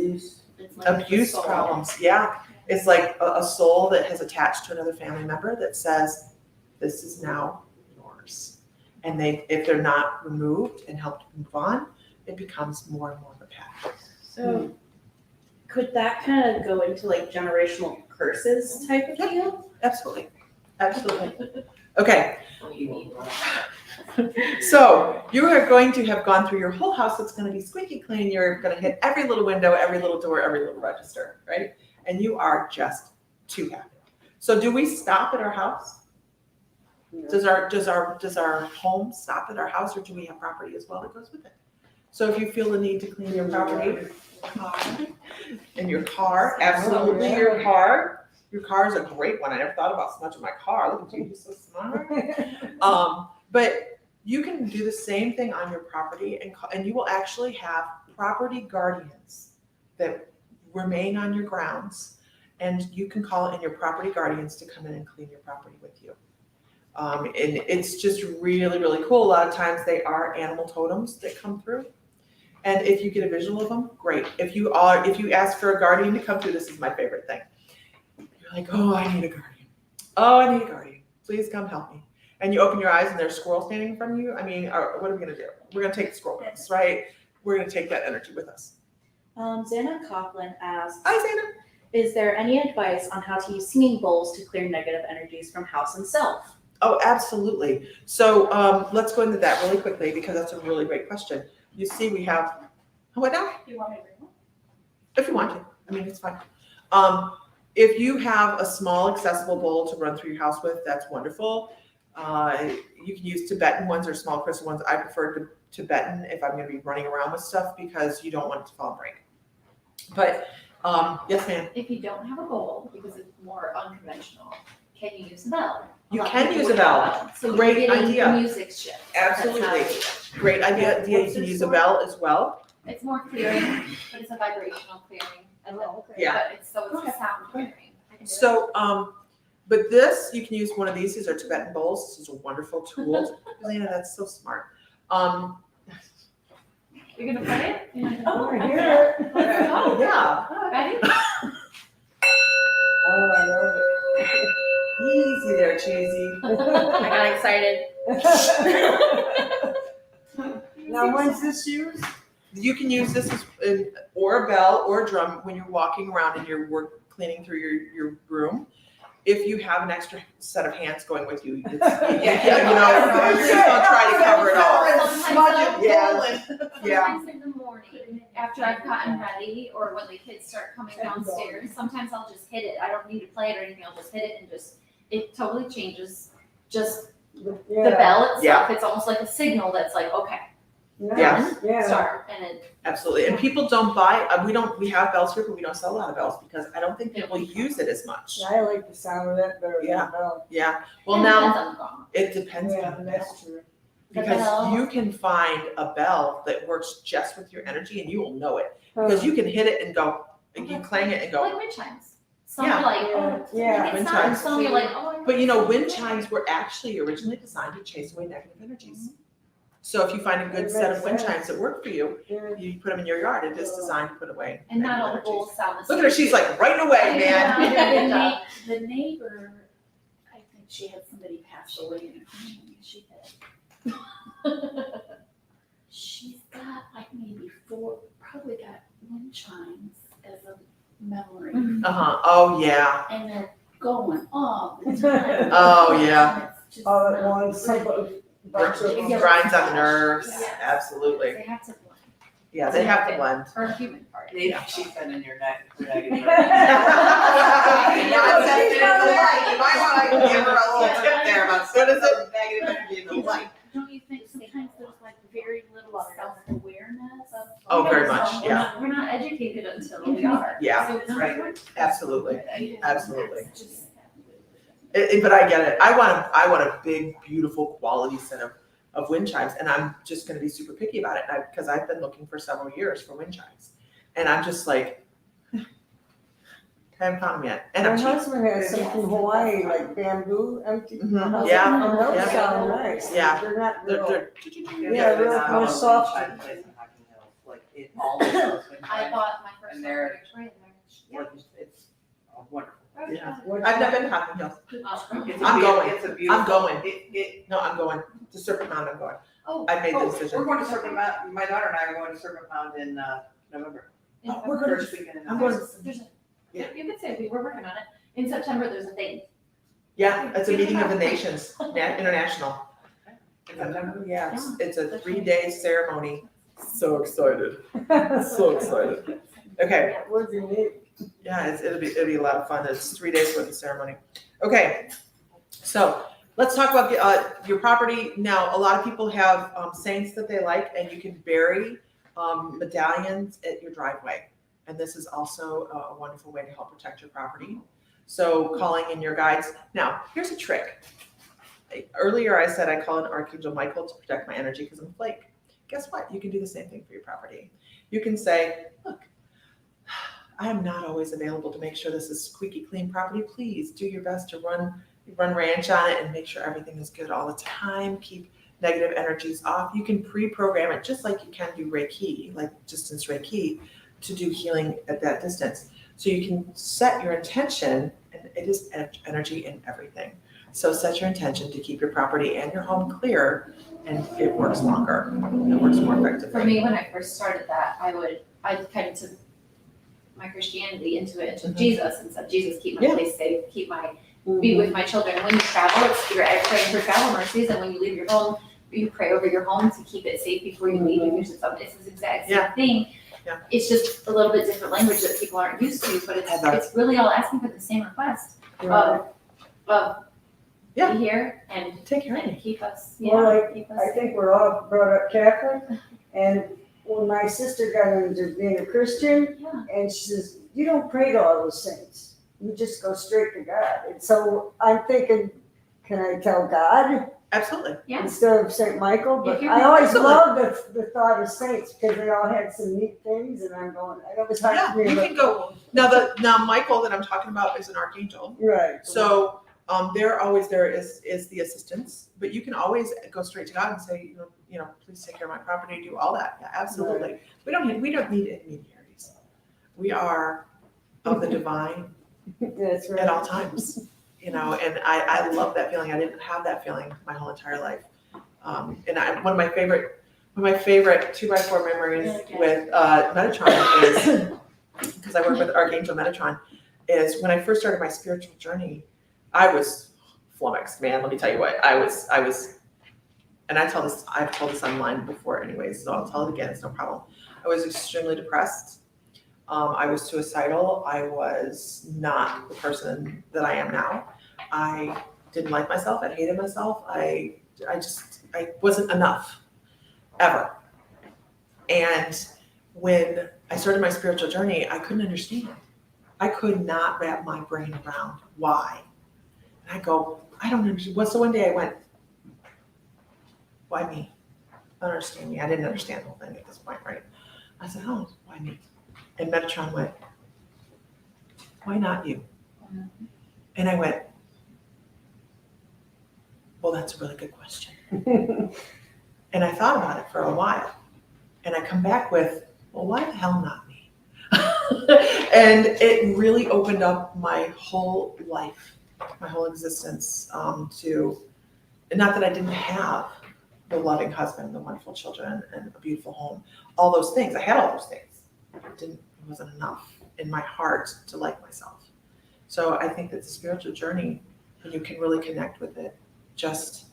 abuse problems. Yeah, it's like a soul that has attached to another family member that says, this is now yours. And if they're not removed and helped move on, it becomes more and more of a pattern. So could that kind of go into like generational curses type of deal? Absolutely. Okay. So you are going to have gone through your whole house. It's going to be squeaky clean. You're going to hit every little window, every little door, every little register, right? And you are just too happy. So do we stop at our house? Does our home stop at our house, or do we have property as well that goes with it? So if you feel the need to clean your property, and your car, absolutely your car. Your car is a great one. I never thought about smudging my car. Look at you, you're so smart. But you can do the same thing on your property, and you will actually have property guardians that remain on your grounds, and you can call in your property guardians to come in and clean your property with you. And it's just really, really cool. A lot of times they are animal totems that come through. And if you get a visual of them, great. If you ask for a guardian to come through, this is my favorite thing. You're like, oh, I need a guardian. Oh, I need a guardian. Please come help me. And you open your eyes and there's a squirrel standing in front of you. I mean, what are we going to do? We're going to take the squirrel with us, right? We're going to take that energy with us. Xana Coughlin asks, Hi, Xana. is there any advice on how to use singing bowls to clear negative energies from house and self? Oh, absolutely. So let's go into that really quickly because that's a really great question. You see we have, what now? Do you want me to bring one? If you want to. I mean, it's fine. If you have a small accessible bowl to run through your house with, that's wonderful. You can use Tibetan ones or small crystal ones. I prefer Tibetan if I'm going to be running around with stuff because you don't want it to fall and break. But yes, ma'am. If you don't have a bowl, because it's more unconventional, can you use a bell? You can use a bell. So Great you're getting idea. the music shift. Absolutely. That's how Great idea. You can use a bell as well. It's more clearing, but it's a vibrational clearing. Oh, okay. Yeah. But it's a sound clearing. I can do it. So, but this, you can use one of these. These are Tibetan bowls. This is a wonderful tool. Elena, that's so smart. You're gonna play it? Oh, I hear it. Let's go. Yeah. Ready? Oh, I love it. Easy there, Cheesy. I got excited. Now, when's this used? You can use this or a bell or a drum when you're walking around and you're cleaning through your room. If you have an extra set of hands going with you, it's, you're just gonna try to cover it all. Sometimes Yeah. Sometimes in the morning, after I've gotten ready, or when the kids start coming downstairs, sometimes I'll just hit it. I don't need to play it or anything, I'll just hit it and it totally changes. Just the Yeah. bell itself, it's almost like a signal that's like, okay, Yeah. Yeah. start, and it, Absolutely. And people don't buy, we have bells here, but we don't sell a lot of bells because I don't think people use it as much. I like the sound of that better than Yeah. a bell. Yeah. Well, it now depends on the gong. it depends Yeah, on the bell. that's true. The Because bell. you can find a bell that works just with your energy and you will know it. Because you can hit it and go, and you clang it and go. Like wind chimes. Some Yeah. are like, oh, Yeah. like Wind it's not, chimes. some you're like, oh. But you know, wind chimes were actually originally designed to chase away negative energies. So if you find a good That set makes of wind sense. chimes that work for you, Yeah. you put them in your yard. It is designed to put away And not all negative the energies. bowls sound the same. Look at her, she's like right away, man. Yeah. The neighbor, I think she had somebody pass away in her home. She had. She's got like maybe probably got wind chimes as a memory. Uh-huh, oh, yeah. And they're going all the time. Oh, yeah. And it's just All at not- once, somebody. bunch of them. Grinds on the nerves, Yeah. absolutely. They have to blend. Yeah, they have to blend. Or a human part. Maybe she's been in your neck for negative. Yeah. You might wanna give her a little tip there about What is some negative energy in the light. Don't you think sometimes there's like very little self-awareness of? Oh, very much, We're yeah. not- We're not educated until we are. Yeah. So it's Right. Absolutely, Yeah. absolutely. It's just- But I get it. I want a big, beautiful, quality set of wind chimes, and I'm just gonna be super picky about it, because I've been looking for several years for wind chimes. And I'm just like, haven't found them yet, and My I'm cheap. husband has some from Hawaii, like bamboo, empty. Mhm, yeah, And those yeah. sound nice. Yeah. They're not They're, real. they're, Yeah, real- more soft. Like it all those wind I chimes, bought my first And one they're- for Victoria. Yeah. like it's wonderful. Yeah. What's I've that? never been to Hocking Hills. It's I'm going. It's a beautiful. I'm going. It, No, I'm going to Serpent Mound. I'm going. Oh, I made the we're decision. going to Serpent Mountain, my daughter and I are going to Serpent Mountain in, November. in Oh, we're gonna First weekend in I'm November. going. There's a, Yeah. you could say we were working on it. In September, there's a thing. Yeah, it's a meeting of the nations, international. In September. Yeah, it's a 3-day ceremony. So excited. So excited. Okay, Would be neat. yeah, it'll be a lot of fun. It's 3 days worth of ceremony. Okay, so let's talk about your property. Now, a lot of people have saints that they like, and you can bury medallions at your driveway. And this is also a wonderful way to help protect your property. So calling in your guides. Now, here's a trick. Earlier I said I call in Archangel Michael to protect my energy because I'm a flake. Guess what? You can do the same thing for your property. You can say, look, I am not always available to make sure this is squeaky clean property. Please do your best to run ranch on it and make sure everything is good all the time. Keep negative energies off. You can pre-program it just like you can do Reiki, like distance Reiki, to do healing at that distance. So you can set your intention, and it is energy in everything. So set your intention to keep your property and your home clear, and it works longer. It works more effectively. For me, when I first started that, I kind of took my Christianity into it, into Mhm. Jesus, and said, Jesus, keep my Yeah. place safe, be with my children. When you travel, you're praying for travel mercies, and when you leave your home, you pray over your home to keep it safe before you leave. It's the exact same thing. Yeah. It's just a little bit different language that people aren't used to, but Heather. it's really all asking for the same request Right. of Yeah. be here and Take care of me. keep us, Well, like, keep us. I think we're all brought up Catholic, and when my sister got into being a Christian, Yeah. and she says, you don't pray to all those saints, you just go straight to God. And so I'm thinking, can I tell God Absolutely. Yeah. instead of St. Michael, but If you I can- always Absolutely. loved the thought of saints because they all had some neat things, and I'm going, I always Yeah, talked to me you about. can go- Now Michael that I'm talking about is an archangel. Right. So they're always there is the assistance, but you can always go straight to God and say, please take care of my property, do all that. Yeah, absolutely. We don't need intermediaries. We are of the divine That's right. at all times. And I love that feeling. I didn't have that feeling my whole entire life. And one of my favorite 2x4 memories with Metatron is, because I work with Archangel Metatron, is when I first started my spiritual journey, I was flummoxed, man. Let me tell you what, I was, and I've told this online before anyways, so I'll tell it again, it's no problem. I was extremely depressed. I was suicidal. I was not the person that I am now. I didn't like myself. I hated myself. I wasn't enough, ever. And when I started my spiritual journey, I couldn't understand. I could not wrap my brain around why. And I go, I don't understand. Well, so one day I went, why me? I don't understand me. I didn't understand the whole thing at this point, right? I said, oh, why me? And Metatron went, why not you? And I went, well, that's a really good question. And I thought about it for a while. And I come back with, well, why the hell not me? And it really opened up my whole life, my whole existence to, not that I didn't have the loving husband, the wonderful children, and a beautiful home, all those things. I had all those things. It wasn't enough in my heart to like myself. So I think that the spiritual journey, when you can really connect with it, just,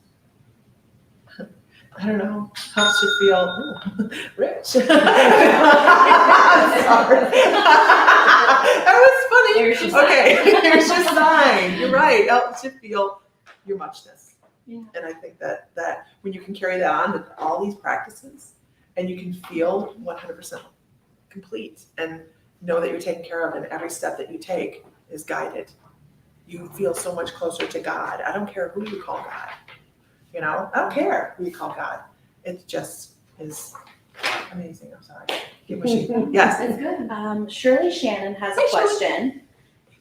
I don't know, helps you feel rich. Sorry. That was funny. There's your sign. Okay, here's your sign. You're right. Helps you feel your muchness. Yeah. And I think that when you can carry that on with all these practices, and you can feel 100% complete and know that you're taken care of, and every step that you take is guided, you feel so much closer to God. I don't care who you call God. I don't care who you call God. It just is amazing. I'm sorry. Keep pushing. Yes. That's good. Shirley Shannon has a Hi, Shirley. question.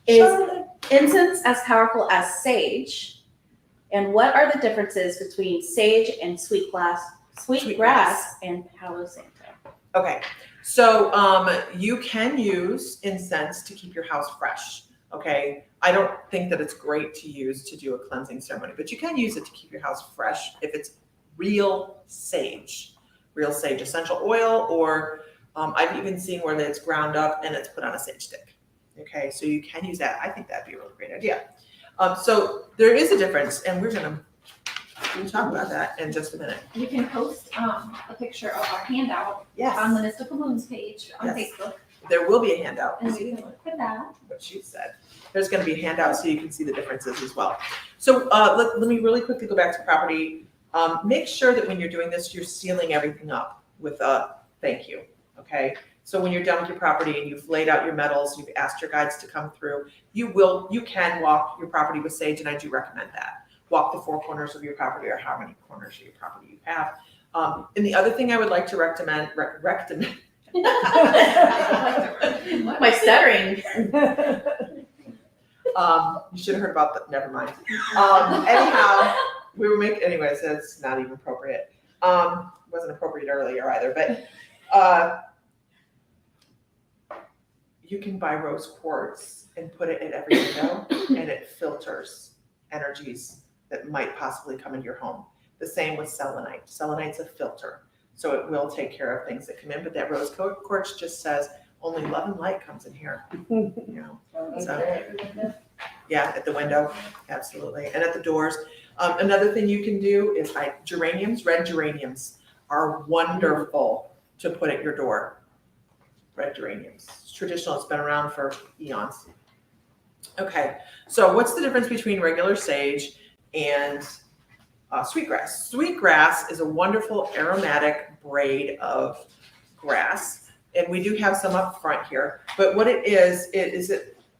Is Charlotte. incense as powerful as sage? And what are the differences between sage and sweetgrass and Palo Santo? Okay, so you can use incense to keep your house fresh. Okay, I don't think that it's great to use to do a cleansing ceremony, but you can use it to keep your house fresh if it's real sage essential oil, or I've even seen where it's ground up and it's put on a sage stick. Okay, so you can use that. I think that'd be a really great idea. So there is a difference, and we'll talk about that in just a minute. You can post a picture of our handout on Yes, the Mystical Moons page on Yes. Facebook, there will be a handout. and we can look for that. What she said. There's going to be a handout so you can see the differences as well. So let me really quickly go back to property. Make sure that when you're doing this, you're sealing everything up with a thank you. Okay. So when you're done with your property and you've laid out your metals, you've asked your guides to come through, you can walk your property with sage, and I do recommend that. Walk the 4 corners of your property, or how many corners of your property you have. And the other thing I would like to recommend. My stuttering. You should have heard about that. Never mind. Anyhow, anyways, that's not even appropriate. Wasn't appropriate earlier either, but you can buy rose quartz and put it at every window, and it filters energies that might possibly come into your home. The same with selenite. Selenite's a filter, so it will take care of things that come in, but that rose quartz just says only love and light comes in here. So, yeah, at the window, absolutely, and at the doors. Another thing you can do is geraniums. Red geraniums are wonderful to put at your door. Red geraniums. It's traditional. It's been around for eons. Okay, so what's the difference between regular sage and sweetgrass? Sweetgrass is a wonderful aromatic braid of grass, and we do have some up front here. But what it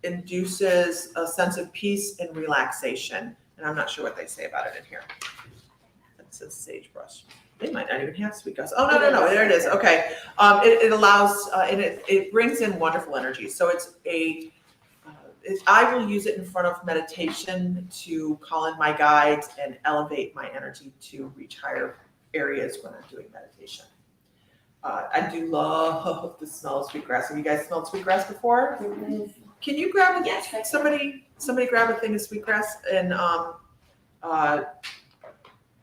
induces a sense of peace and relaxation, and I'm not sure what they say about it in here. says sagebrush. They might not even have sweetgrass. Oh, no, there it is, okay. It allows, and it brings in wonderful energy. So I will use it in front of meditation to call in my guides and elevate my energy to reach higher areas when I'm doing meditation. I do love the smell of sweetgrass. Have you guys smelled sweetgrass before? Can you grab a, Yes, I can. somebody grab a thing of sweetgrass and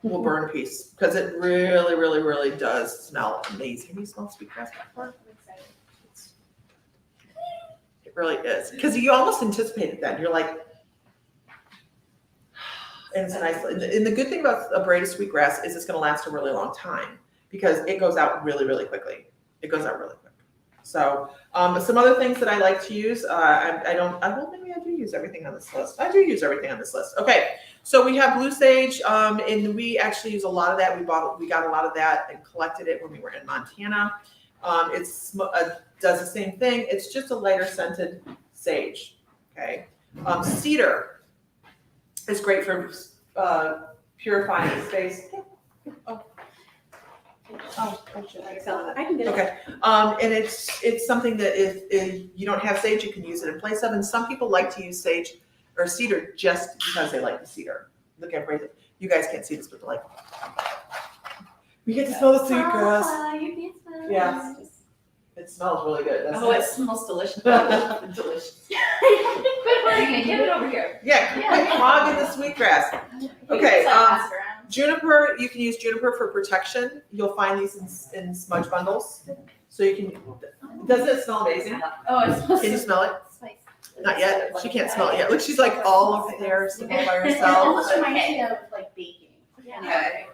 we'll burn a piece because it really, really, really does smell amazing. Have you smelled sweetgrass before? It really is because you almost anticipate it then. You're like, and it's nice. And the good thing about a braid of sweetgrass is it's going to last a really long time because it goes out really, really quickly. It goes out really quick. So some other things that I like to use, maybe I do use everything on this list. I do use everything on this list. Okay, so we have blue sage, and we actually use a lot of that. We got a lot of that and collected it when we were in Montana. It does the same thing. It's just a lighter scented sage. Okay, cedar is great for purifying space. I can get it. Okay, and it's something that if you don't have sage, you can use it in place of. And some people like to use sage or cedar just because they like the cedar. Look at everything. You guys can't see this, but like we get to smell the sweetgrass. You can smell it. Yeah. It smells really good, doesn't Oh, it? it smells delicious. Delicious. Quit worrying and get it over here. Yeah, quit hogging the sweetgrass. Okay, juniper, you can use juniper for protection. You'll find these in smudge bundles. So you can, doesn't it smell amazing? Oh, it smells Can you smell it? spicy. Not yet. She can't smell it yet. Look, she's like all over there, sitting by It herself. almost reminds me of like baking. Okay.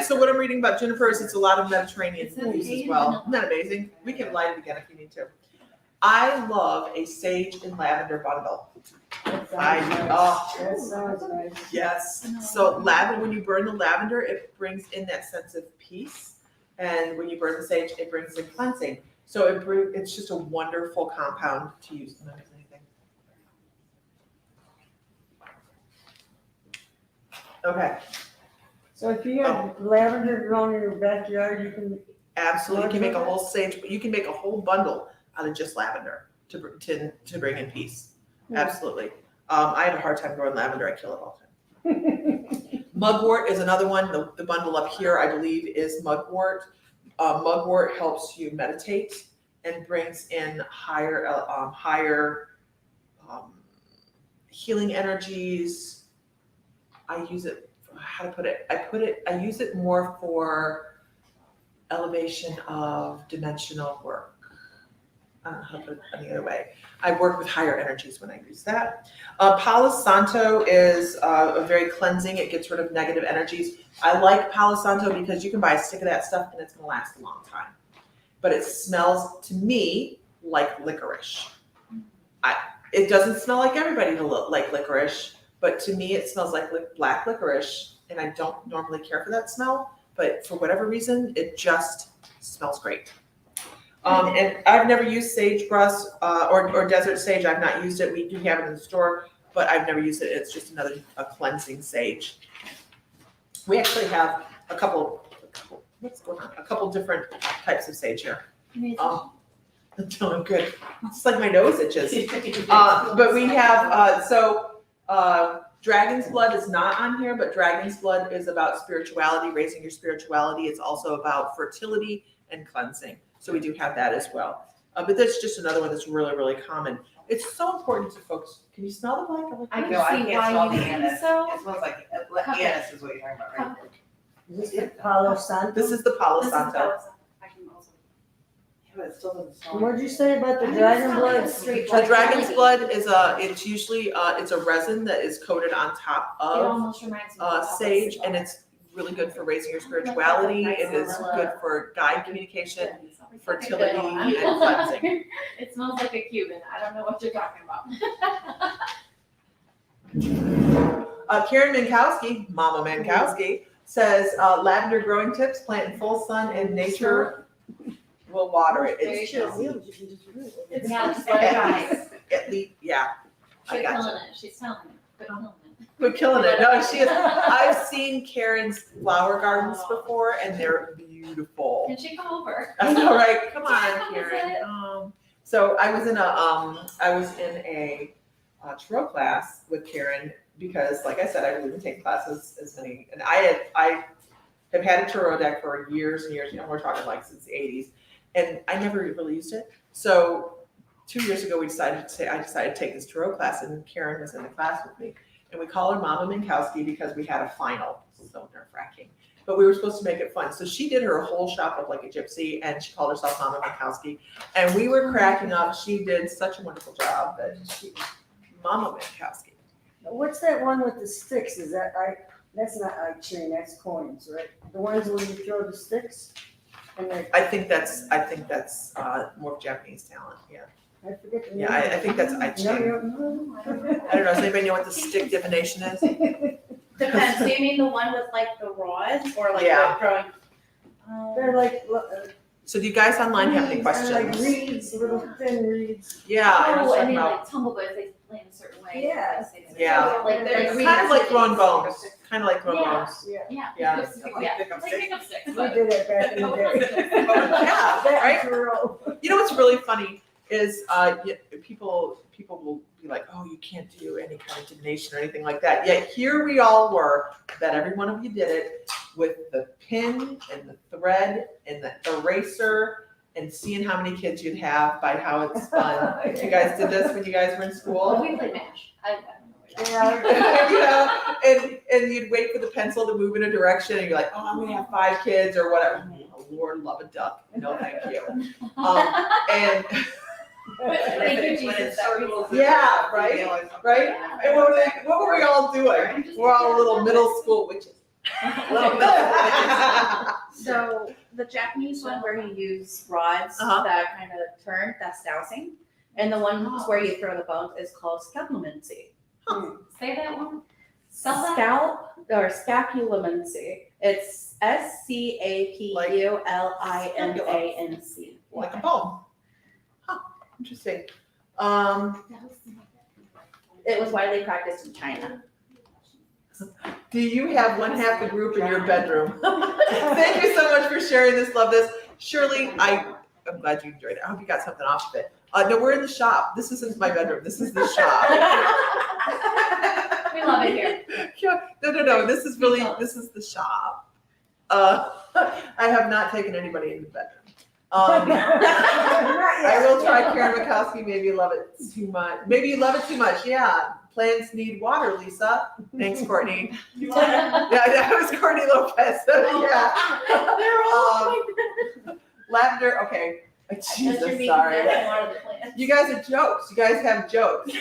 So what I'm reading about juniper is it's a lot of Mediterranean It says foods as Asian well. vanilla. Isn't that amazing? We can light it again if you need to. I love a sage and lavender bundle. That Oh. sounds nice. Yes. So lavender, when you burn the lavender, it brings in that sense of peace. And when you burn the sage, it brings in cleansing. So it's just a wonderful compound to use. Not anything. Okay. So if you have lavender growing in your backyard, you can, Absolutely, you can make a whole sage, you can make a whole bundle out of just lavender to bring in peace. Absolutely. I have a hard time growing lavender, I kill it all the time. Mugwort is another one, the bundle up here, I believe, is mugwort. Mugwort helps you meditate and brings in higher healing energies. I use it, how to put it? I use it more for elevation of dimensional work. I don't know how to put it any other way. I work with higher energies when I use that. Palo Santo is a very cleansing. It gets rid of negative energies. I like Palo Santo because you can buy a stick of that stuff and it's going to last a long time. But it smells to me like licorice. It doesn't smell like everybody like licorice, but to me it smells like black licorice, and I don't normally care for that smell, but for whatever reason, it just smells great. And I've never used sagebrush or desert sage. I've not used it. We do have it in the store, but I've never used it. It's just a cleansing sage. We actually have a couple different types of sage here. I'm doing good. It's like my nose itches. But we have, Dragon's Blood is not on here, but Dragon's Blood is about spirituality, raising your spirituality. It's also about fertility and cleansing. So we do have that as well. But that's just another one that's really, really common. It's so important to folks. Can you smell the black? I can know, I see can't why smell you the think anise. so. It smells like, Okay. anise is what you're talking about, right? is this Palo Santo? This is the Palo This is Santo. Palo Santo. I can also. Yeah, but it still doesn't smell. What'd you say about the I dragon smell blood? like straight The black dragon's lily. blood is it's usually it's a resin that is coated on top It of almost reminds me of sage, and it's really good for raising your spirituality. It is good for guide communication, fertility, and cleansing. It smells like a Cuban. I don't know what you're talking about. Karen Minkowski, Mama Minkowski, says lavender growing tips: plant in full sun and nature will water it. Very It's true. just Yeah, just let it rise. at least, yeah. I She's got telling it. She's telling it. Quit telling it. We're killing it. No, she is. I've seen Karen's flower gardens before, and they're beautiful. Can she come over? I know, right? Come on, Come Karen. visit. So I was in a tarot class with Karen because, like I said, I really been taking classes as many, and I have had a tarot deck for years and years. You know, we're talking like since the '80s, and I never really used it. So 2 years ago, I decided to take this tarot class, and Karen was in the class with me, and we call her Mama Minkowski because we had a final. So nerve-wracking. But we were supposed to make it fun. So she did her whole shop up like a gypsy, and she called herself Mama Minkowski. And we were cracking up. She did such a wonderful job that she, Mama Minkowski. What's that one with the sticks? Is that, that's not like chain, that's coins, right? The ones where you throw the sticks? And like, I think that's more of Japanese talent. Yeah. I forget the name. Yeah, I think that's I No, chain. no, I don't know. I don't know. Does anybody know what the stick divination is? no. Depends, do you mean the one with like the rods or like Yeah. the throwing? They're like, So do you guys online have any reeds, and like questions? reeds, little thin reeds. Yeah, I was Oh, talking and they about. like tumble, but if they play in a certain way. Yeah. Yeah. Like, It's like Kind of like reeds. throwing bones. Kind of like throwing Yeah. bones. Yeah, Yeah. Yeah. Yeah. Pick up Like sticks. pick up sticks. we but- did it back in the day. Yeah, That right? was real. You know what's really funny is people will be like, oh, you can't do any kind of divination or anything like that. Yet here we all were, that every one of you did it with the pin and the thread and the eraser and seeing how many kids you'd have by how it's spun. You guys did this when you guys were in Well, school? we played MASH. I don't know. Yeah. You know, and you'd wait for the pencil to move in a direction and you're like, oh, I'm gonna have 5 kids or whatever. Oh, Lord, love a duck. No, thank you. And Thank you, When Jesus. it's circles. Yeah, right, right? Yeah. And what were we all doing? We're all little middle school witches. Little bit. So the Japanese one where you use rods Uh-huh. that kind of turn, that's dowsing. And the ones where you throw the bones is called scapulomancy. Say that one. Spell that. Scalp or scapulomancy. It's SCAPULIMANC. Like a poem. Huh, interesting. It was widely practiced in China. Do you have one half the group in your bedroom? Thank you so much for sharing this. Love this. Shirley, I'm glad you enjoyed it. I hope you got something off of it. No, we're in the shop. This isn't my bedroom. This is the shop. We love it here. No. This is the shop. I have not taken anybody in the bedroom. I will try Karen Mikowski. Maybe you love it too much. Maybe you love it too much. Yeah. Plants need water, Lisa. Thanks, Courtney. Yeah, that was Courtney Lopez. Yeah. Lavender. Okay. Jesus, sorry. You guys are jokes. You guys have jokes.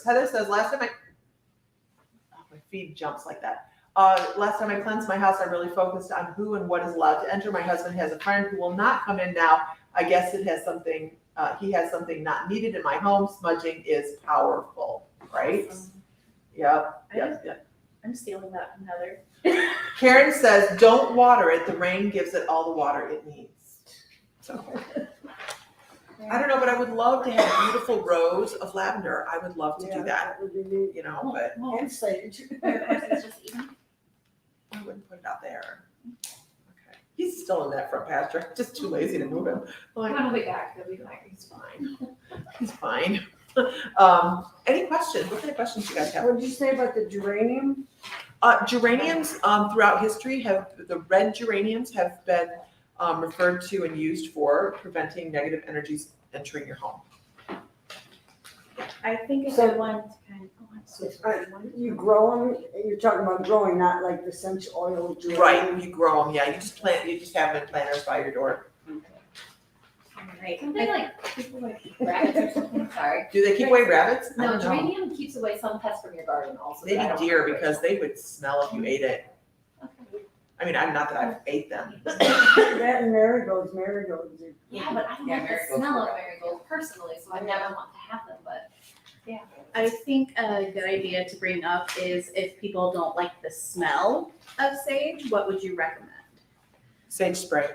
Heather says, last time my feed jumps like that. Last time I cleansed my house, I really focused on who and what is allowed to enter. My husband has a friend who will not come in now. I guess it has something, he has something not needed in my home. Smudging is powerful, right? Yep. I'm stealing that from Heather. Karen says, don't water it. The rain gives it all the water it needs. So. I don't know, but I would love to have beautiful rows of lavender. I would love to do that, That would be neat. you know, but And sage. I wouldn't put it out there. Okay. He's still in that front pasture. I'm just too lazy to move him. Like, He'll be back. He'll be back. he's fine. He's fine. Any questions? What kind of questions you guys have? What did you say about the geranium? Geraniums throughout history the red geraniums have been referred to and used for preventing negative energies entering your home. I think it's So- the one to kind of, oh, I'm so sorry. You grow them, you're talking about growing, not like the essential oil geranium. Right, you grow them, yeah, you just have them in planters by your door. Right. Something like people like rabbits or something. Sorry. Do they keep away rabbits? I No, don't know. geranium keeps away some pests from your garden also. but I Maybe don't deer, know. because they would smell if you ate it. Okay. I mean, I'm not that I've ate them. That and marigolds are. Yeah, but I don't Yeah, like the marigolds smell are of marigolds personally, so I never want to have them, but. I think a good idea to bring up is if people don't like the smell of sage, what would you recommend? Sage spray.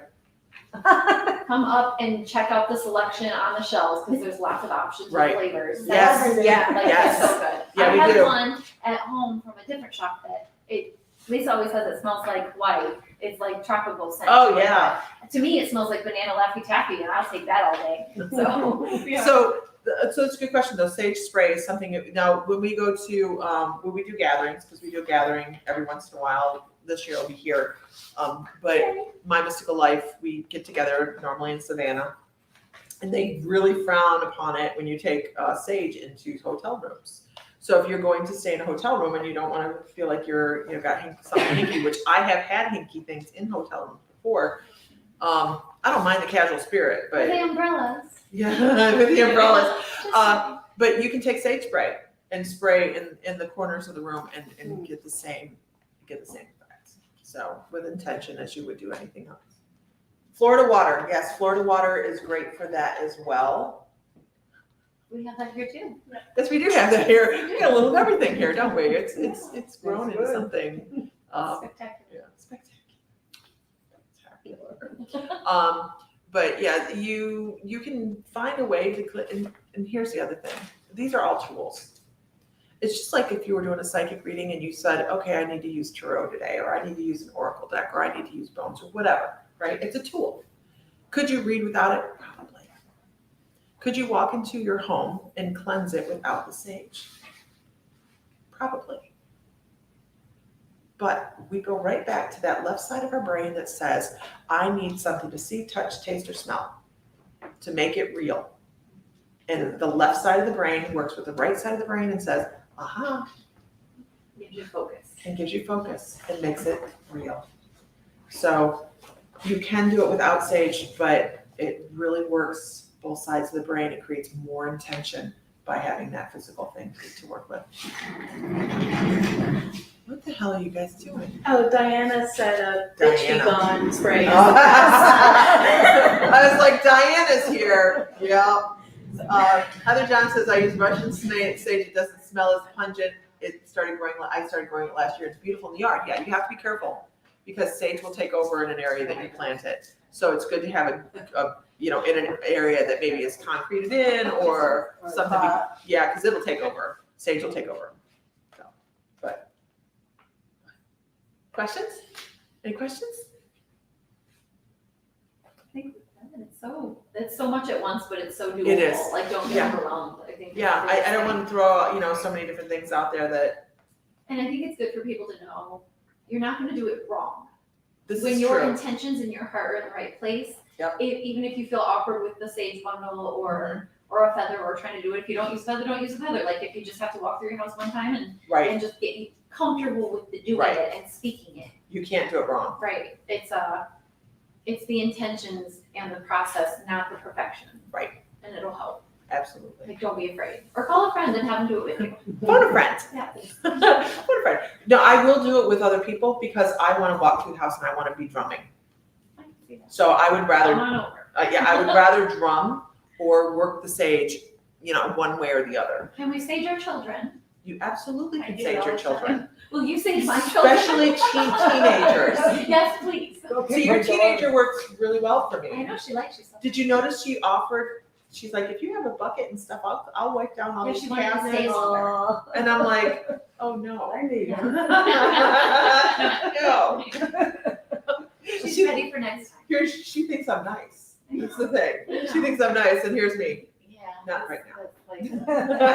come up and check out the selection on the shelves, because there's lots of options of Right. flavors. Yes. Yeah, like Yes. it's so good. Yeah, I we had do. one at home from a different shop that Lisa always says it smells like white. It's like tropical scent. Oh, yeah. To me, it smells like banana Laffy Taffy, and I'll take that all day. So, yeah. So it's a good question though. Sage spray is something, now when we go to, when we do gatherings, because we do a gathering every once in a while, this year I'll be here. But My Mystical Life, we get together normally in Savannah. And they really frown upon it when you take sage into hotel rooms. So if you're going to stay in a hotel room and you don't want to feel like got something hinky, which I have had hinky things in hotel rooms before. I don't mind the casual spirit, but The umbrellas. yeah, with the umbrellas. Just But you can take sage spray and spray in the corners of the room and get the same effect. So with intention, as you would do anything else. Florida water, yes, Florida water is great for that as well. we have that here too. Yes, we do have that here. We got a little of everything here, don't we? It's grown into good. something. Spectacular. Yeah, spectacular. But yeah, you can find a way to and here's the other thing. These are all tools. It's just like if you were doing a psychic reading and you said, okay, I need to use tarot today, or I need to use an oracle deck, or I need to use bones, or whatever, right? It's a tool. Could you read without it? Probably. Could you walk into your home and cleanse it without the sage? Probably. But we go right back to that left side of our brain that says, I need something to see, touch, taste, or smell to make it real. And the left side of the brain works with the right side of the brain and says, aha, Gives you focus. and gives you focus and makes it real. So you can do it without sage, but it really works both sides of the brain. It creates more intention by having that physical thing to work with. What the hell are you guys doing? Oh, Diana said a bitch be Diana. gone spray. I was like, Diana's here. Yeah. Heather John says, I use Russian sage. It doesn't smell as pungent. I started growing it last year. It's beautiful in the yard. Yeah, you have to be careful because sage will take over in an area that you planted. So it's good to have in an area that maybe is concreted in or something. Yeah, because it'll take over. Sage will take over. So, but questions? Any questions? I think it's so much at once, but it's so doable. It is. Like, don't get Yeah. overwhelmed. I think. Yeah, I don't want to throw out, so many different things out there that And I think it's good for people to know you're not going to do it wrong. this When is your true. intentions in your heart are in the right place, Yep. even if you feel awkward with the sage bundle or a feather or trying to do it, if you don't use a feather, don't use a feather. Like if you just have to walk through your house one time Right, and just get comfortable with doing Right. it and speaking it. you can't do it wrong. Right. It's the intentions and the process, not the perfection. Right. And it'll help. Absolutely. Like don't be afraid. Or call a friend and have them do it with you. Phone a friend. Yeah. Phone a friend. No, I will do it with other people because I want to walk through the house and I want to be drumming. I can see that. So I would rather Come on over. I would rather drum or work the sage, one way or the other. Can we sage our children? You absolutely I can do sage all your the children, Will you sage my children? especially teenagers. Yes, please. See, your teenager works really well for I me. know she likes you so. Did you notice she offered? She's like, if you have a bucket and stuff, I'll wipe down all Yeah, these she wanted to stay cabinets. longer. And I'm like, oh no. I need it. No. She's ready for next time. She thinks I'm nice. That's the thing. She thinks I'm nice, and here's me. Yeah. Not right now. That's like-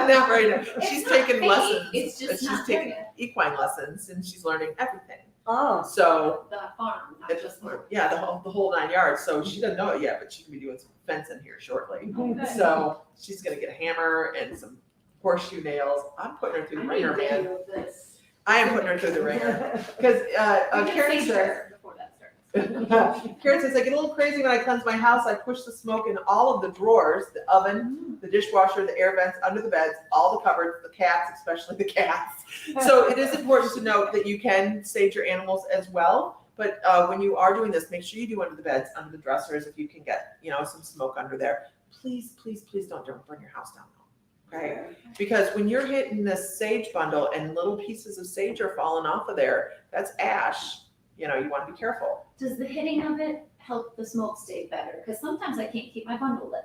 Not right now. It's She's not taking fake, lessons. it's just She's not taking there equine lessons, and she's learning everything. Oh, So The farm, not it's just work. yeah, the whole 9 yards. So she doesn't know it yet, but she can be doing some fencing here shortly. Okay. So she's gonna get a hammer and some horseshoe nails. I'm putting her through the I ringer, need a man. video of this. I am putting her through the ringer because We can Karen sage says. her before that starts. Karen says, I get a little crazy when I cleanse my house. I push the smoke in all of the drawers, the oven, the dishwasher, the air vents, under the beds, all the cupboards, the cats, especially the cats. So it is important to note that you can sage your animals as well. But when you are doing this, make sure you do under the beds, under the dressers, if you can get, some smoke under there. Please, please, please don't burn your house down. Okay? Because when you're hitting this sage bundle and little pieces of sage are falling off of there, that's ash. you know, you wanna be careful. Does the hitting of it help the smoke stay better? Because sometimes I can't keep my bundle lit.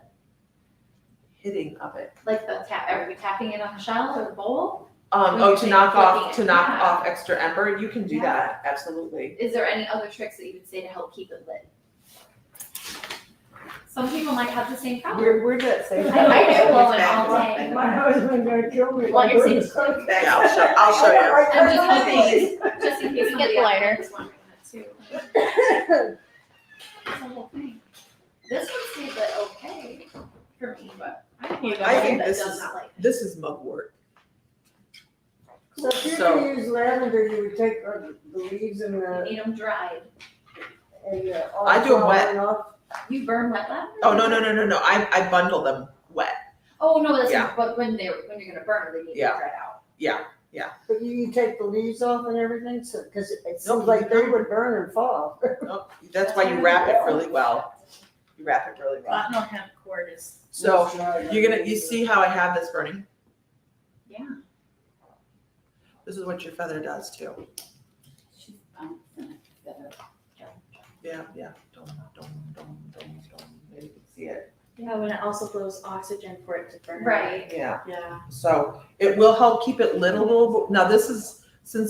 Hitting of it. Like the tap, are we tapping it on the shell or the bowl? Oh, to knock off, Flicking it, yeah. extra ember, you can do Yeah. that, absolutely. Is there any other tricks that you would say to help keep it lit? Some people might have the same problem. We're that same. I might get blowing all day. My husband gonna kill me. Well, you're saying- Yeah, I'll show you. I'm just hoping, just in case You get somebody the out lighter. there is wondering that too. It's a whole thing. This one stayed lit okay for me, but I don't know I think that this does is- not like it. This is mugwort. So if you're So- gonna use lavender, you would take the leaves and You the, need them dried. all I the do 'em wet. flowering off. You burn wet lavender? Oh, no, I bundle them wet. Oh, no, that's, Yeah. but when you're gonna burn, they need to be Yeah. dried out. But you take the leaves off and everything, so, cause it Nope, seems you like they don't. would burn and fall. Oh, that's why you wrap it really well. You wrap it really well. Platinum hemp cord is. So, you see how I have this burning? Yeah. This is what your feather does too. She's bouncing it. Yeah. Don't. Maybe you can see it. Yeah, when it also blows oxygen for it to burn. Right. Yeah. Yeah. So it will help keep it lit a little bit. Now since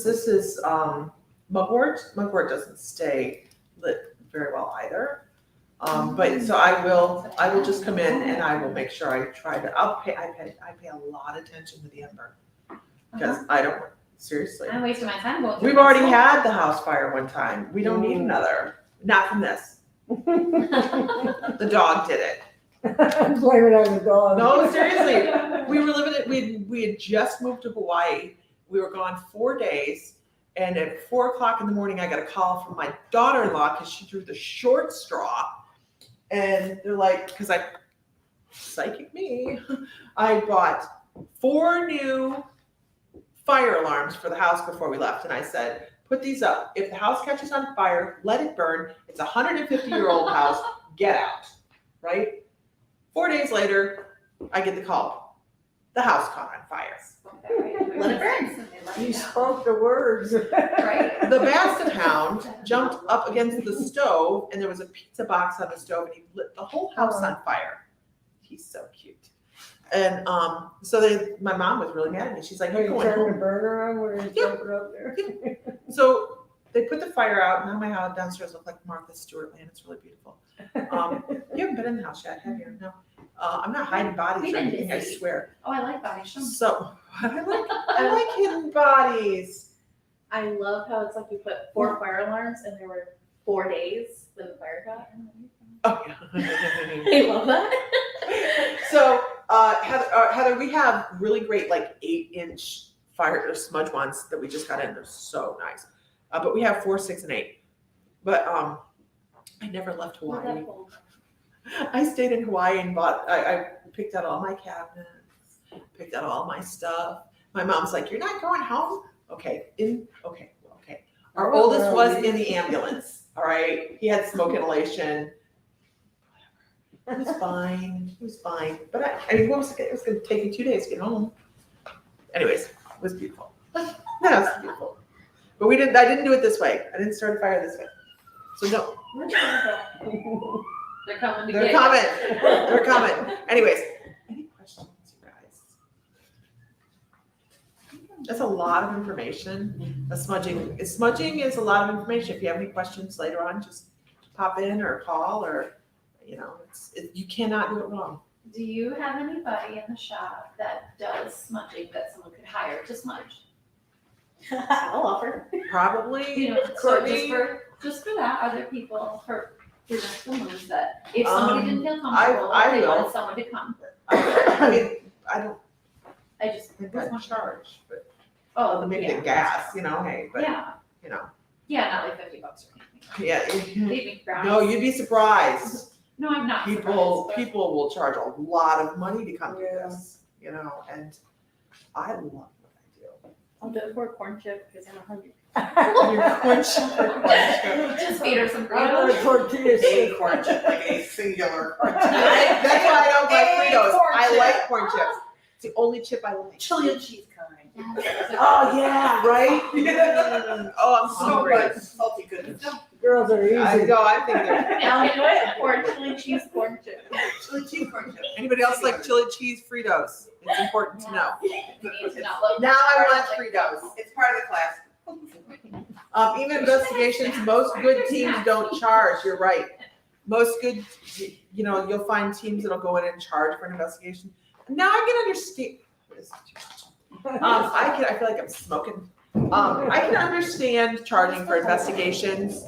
this is mugwort doesn't stay lit very well either. But so I will just come in and I will make sure I try to, I pay a lot of attention to the ember. Because I don't, seriously. I'm wasting my time going through. We've already had the house fire one time. We don't need another. Not from this. The dog did it. I'm blaming on the dog. No, seriously. We were living it, we had just moved to Hawaii. We were gone 4 days. And at 4:00 in the morning, I got a call from my daughter-in-law because she drew the short straw. And they're like, because psychic me, I bought 4 new fire alarms for the house before we left. And I said, put these up. If the house catches on fire, let it burn. It's a 150-year-old house. Get out, right? 4 days later, I get the call. The house caught on fire. Let it burn. You spoke the words. Right. The basset hound jumped up against the stove and there was a pizza box on the stove and he lit the whole house on fire. He's so cute. And so my mom was really mad at me. She's like, Are you're you going turning the home. burner on when you Yeah. jump it up there? So they put the fire out. Now my house downstairs looks like Martha Stewart land. It's really beautiful. You haven't been in the house yet, have you? No. I'm not hiding bodies We've or been anything, I busy. swear. Oh, I like body show. So I like hidden bodies. I love how it's like you put 4 fire alarms and there were 4 days when the fire got. Oh yeah. I love that. So, Heather, we have really great like 8-inch fire or smudge ones that we just got in. They're so nice. But we have 4, 6, and 8. But I never left Hawaii. I stayed in Hawaii and I picked out all my cabinets, picked out all my stuff. My mom's like, "You're not going home?" Okay. Our oldest was in the ambulance. All right. He had smoke inhalation. It was fine. It was fine. But I mean, it was going to take me 2 days to get home. Anyways, it was beautiful. No, it was beautiful. But I didn't do it this way. I didn't start a fire this way. So no, They're coming to they're get you. coming. They're coming. Anyways, any questions, you guys? That's a lot of information. Smudging is a lot of information. If you have any questions later on, just pop in or call or, you cannot do it wrong. Do you have anybody in the shop that does smudging that someone could hire to smudge? I'll offer. Probably. So just for that, are there people for the moves that if somebody didn't feel comfortable, I they will. wanted someone to come? I mean, I don't I just think was I'd wondering. charge, but maybe yeah. the gas, hey, but, Yeah, yeah, not like $50 or anything. yeah. They'd be surprised. No, you'd be surprised. No, I'm not People surprised, will charge a lot of money to come to Yeah. this, and I love what I do. I'll do it for a corn chip because I'm hungry. Your corn chip or corn chip? but just feed her some I want Fritos. a tortilla A steak. corn chip, like a singular corn chip. That's why I don't like Fritos. I like corn chips. It's the only chip I like. Chili and cheese kind. Oh, yeah, right? Oh, I'm So hungry. much salty goodness. Girls are I easy. know, I think they're, Now, or chili cheese corn chip. Chili cheese corn chips. anybody else like chili cheese Fritos? It's important to know. We need to not look. Now I want Fritos. It's part of the class. Even investigations, most good teams don't charge, you're right. Most good, you'll find teams that'll go in and charge for an investigation. Now I can understand. This is too much. I feel like I'm smoking. I can understand charging for investigations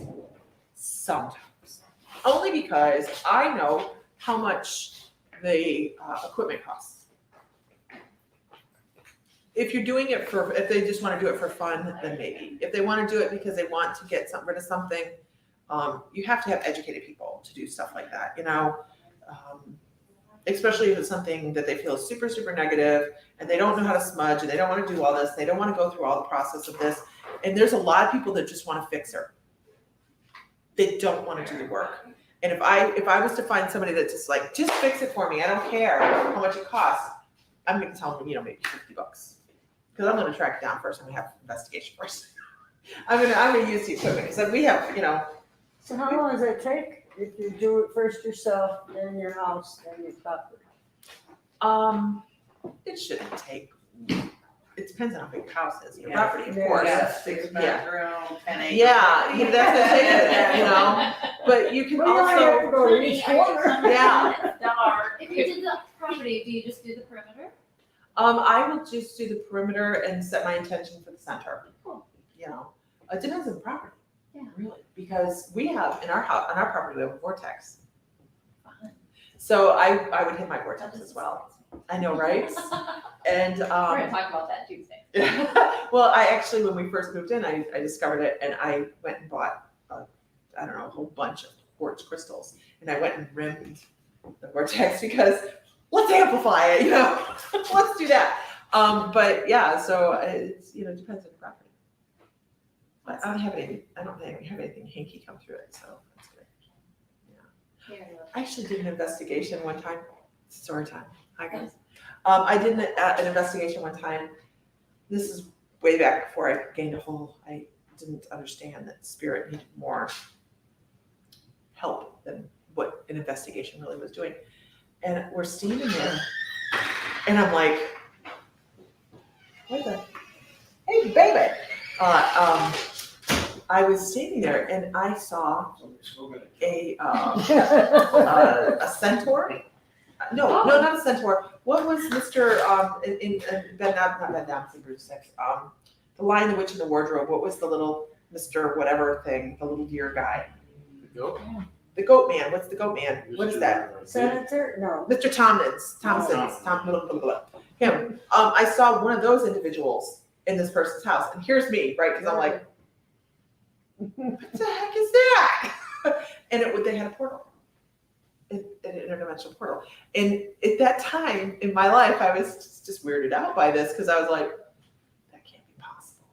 sometimes. Only because I know how much the equipment costs. If you're doing it if they just want to do it for fun, then maybe. If they want to do it because they want to get rid of something, you have to have educated people to do stuff like that, especially if it's something that they feel is super, super negative and they don't know how to smudge and they don't want to do all this. They don't want to go through all the process of this. And there's a lot of people that just want to fix her. They don't want to do the work. And if I was to find somebody that's just like, just fix it for me, I don't care how much it costs, I'm going to tell them, maybe $50. Because I'm going to track it down first and we have investigation first. I'm going to use the equipment because we have, So how long does that take? If you do it first yourself, then your house, then your property? It shouldn't take, it depends on how big your house is, your Yeah. property, of Yeah. course. Yeah, 6-bedroom, 10 acre. Yeah, that's the thing, but you can Well, you only have also, to go to each corner. Yeah. If you did the property, do you just do the perimeter? I will just do the perimeter and set my intention for the center. Cool. It depends on the property. Yeah. Really, because we have, in our house, on our property, we have a vortex. Fun. So I would hit my vortex as well. I know, right? And, We're gonna talk about that Tuesday. well, I actually, when we first moved in, I discovered it and I went and bought, a whole bunch of quartz crystals. And I went and rimmed the vortex because let's amplify it, let's do that. But yeah, so it's, it depends on the property. But I don't have anything hinky come through it, so that's good. I actually did an investigation one time. Story time. Hi guys. I did an investigation one time. This is way back before I gained a whole. I didn't understand that spirit needed more help than what an investigation really was doing. And we're standing there, and I'm like, hey baby. I was standing there and I saw a centaur. No, not a centaur. What was Mr. Not Ben Dempsey, Bruce 6. The Lion, the Witch, and the Wardrobe. What was the little Mr. whatever thing? The little deer guy. The goat? The goat man. What's the goat man? What is that? Senator? No. Mr. Thompson's. Him. I saw one of those individuals in this person's house, and here's me, right? Because I'm like, what the heck is that? And they had a portal, an interdimensional portal. And at that time in my life, I was just weirded out by this because I was like, that can't be possible.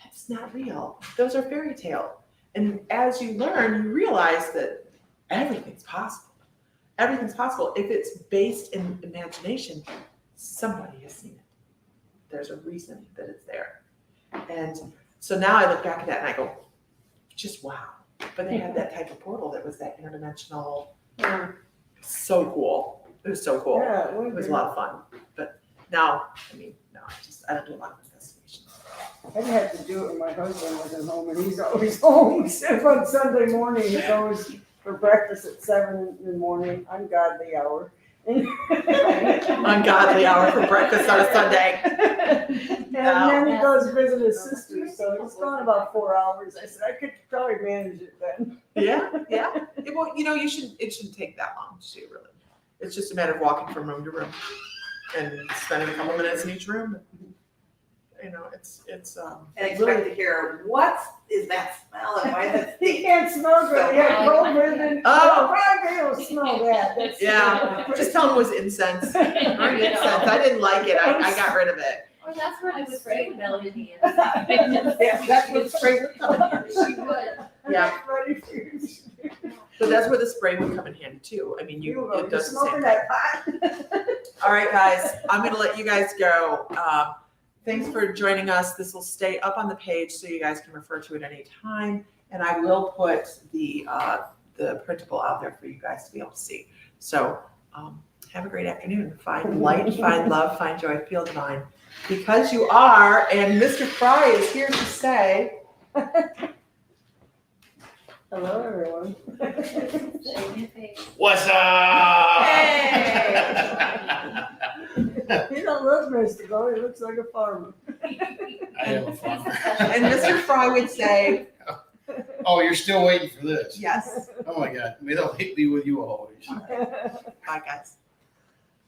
That's not real. Those are fairy tale. And as you learn, you realize that everything's possible. Everything's possible. If it's based in imagination, somebody has seen it. There's a reason that it's there. And so now I look back at that and I go, just wow. But they had that type of portal that was that interdimensional. So cool. It was so cool. Yeah, It was a lot of fun. But now, I don't do a lot of investigations. I had to do it when my husband wasn't home, and he's always home, except on Sunday morning. He's always for breakfast at 7 in the morning, ungodly hour. Ungodly hour for breakfast on a Sunday. And then he goes visit his sister, so he's gone about 4 hours. I said, I could probably manage it then. Yeah. It shouldn't take that long to do, really. It's just a matter of walking from room to room and spending a couple minutes in each room. It's And expect to hear, what is that smell and why is it He stinky? can't smell good. He had COVID and, I don't smell that. That's- yeah. Just tell them it was incense. I didn't like it. I got rid of it. Or that's where the spray melted in the Yeah, that's what spray would come in handy. She would. Yeah. Ready for you. But that's where the spray would come in handy too. I mean, You it does the same smoking thing. that pot? All right, guys, I'm gonna let you guys go. thanks for joining us. This will stay up on the page so you guys can refer to it any time. And I will put the printable out there for you guys to be able to see. So have a great afternoon. Find light, find love, find joy, feel divine. Because you are, and Mr. Fry is here to say, Hello, everyone. What's up? He don't look mystical, he looks like a farmer. I am a farmer. and Mr. Fry would say, Oh, you're still waiting for this? yes. Oh my God, may the light be with you always. Bye, guys.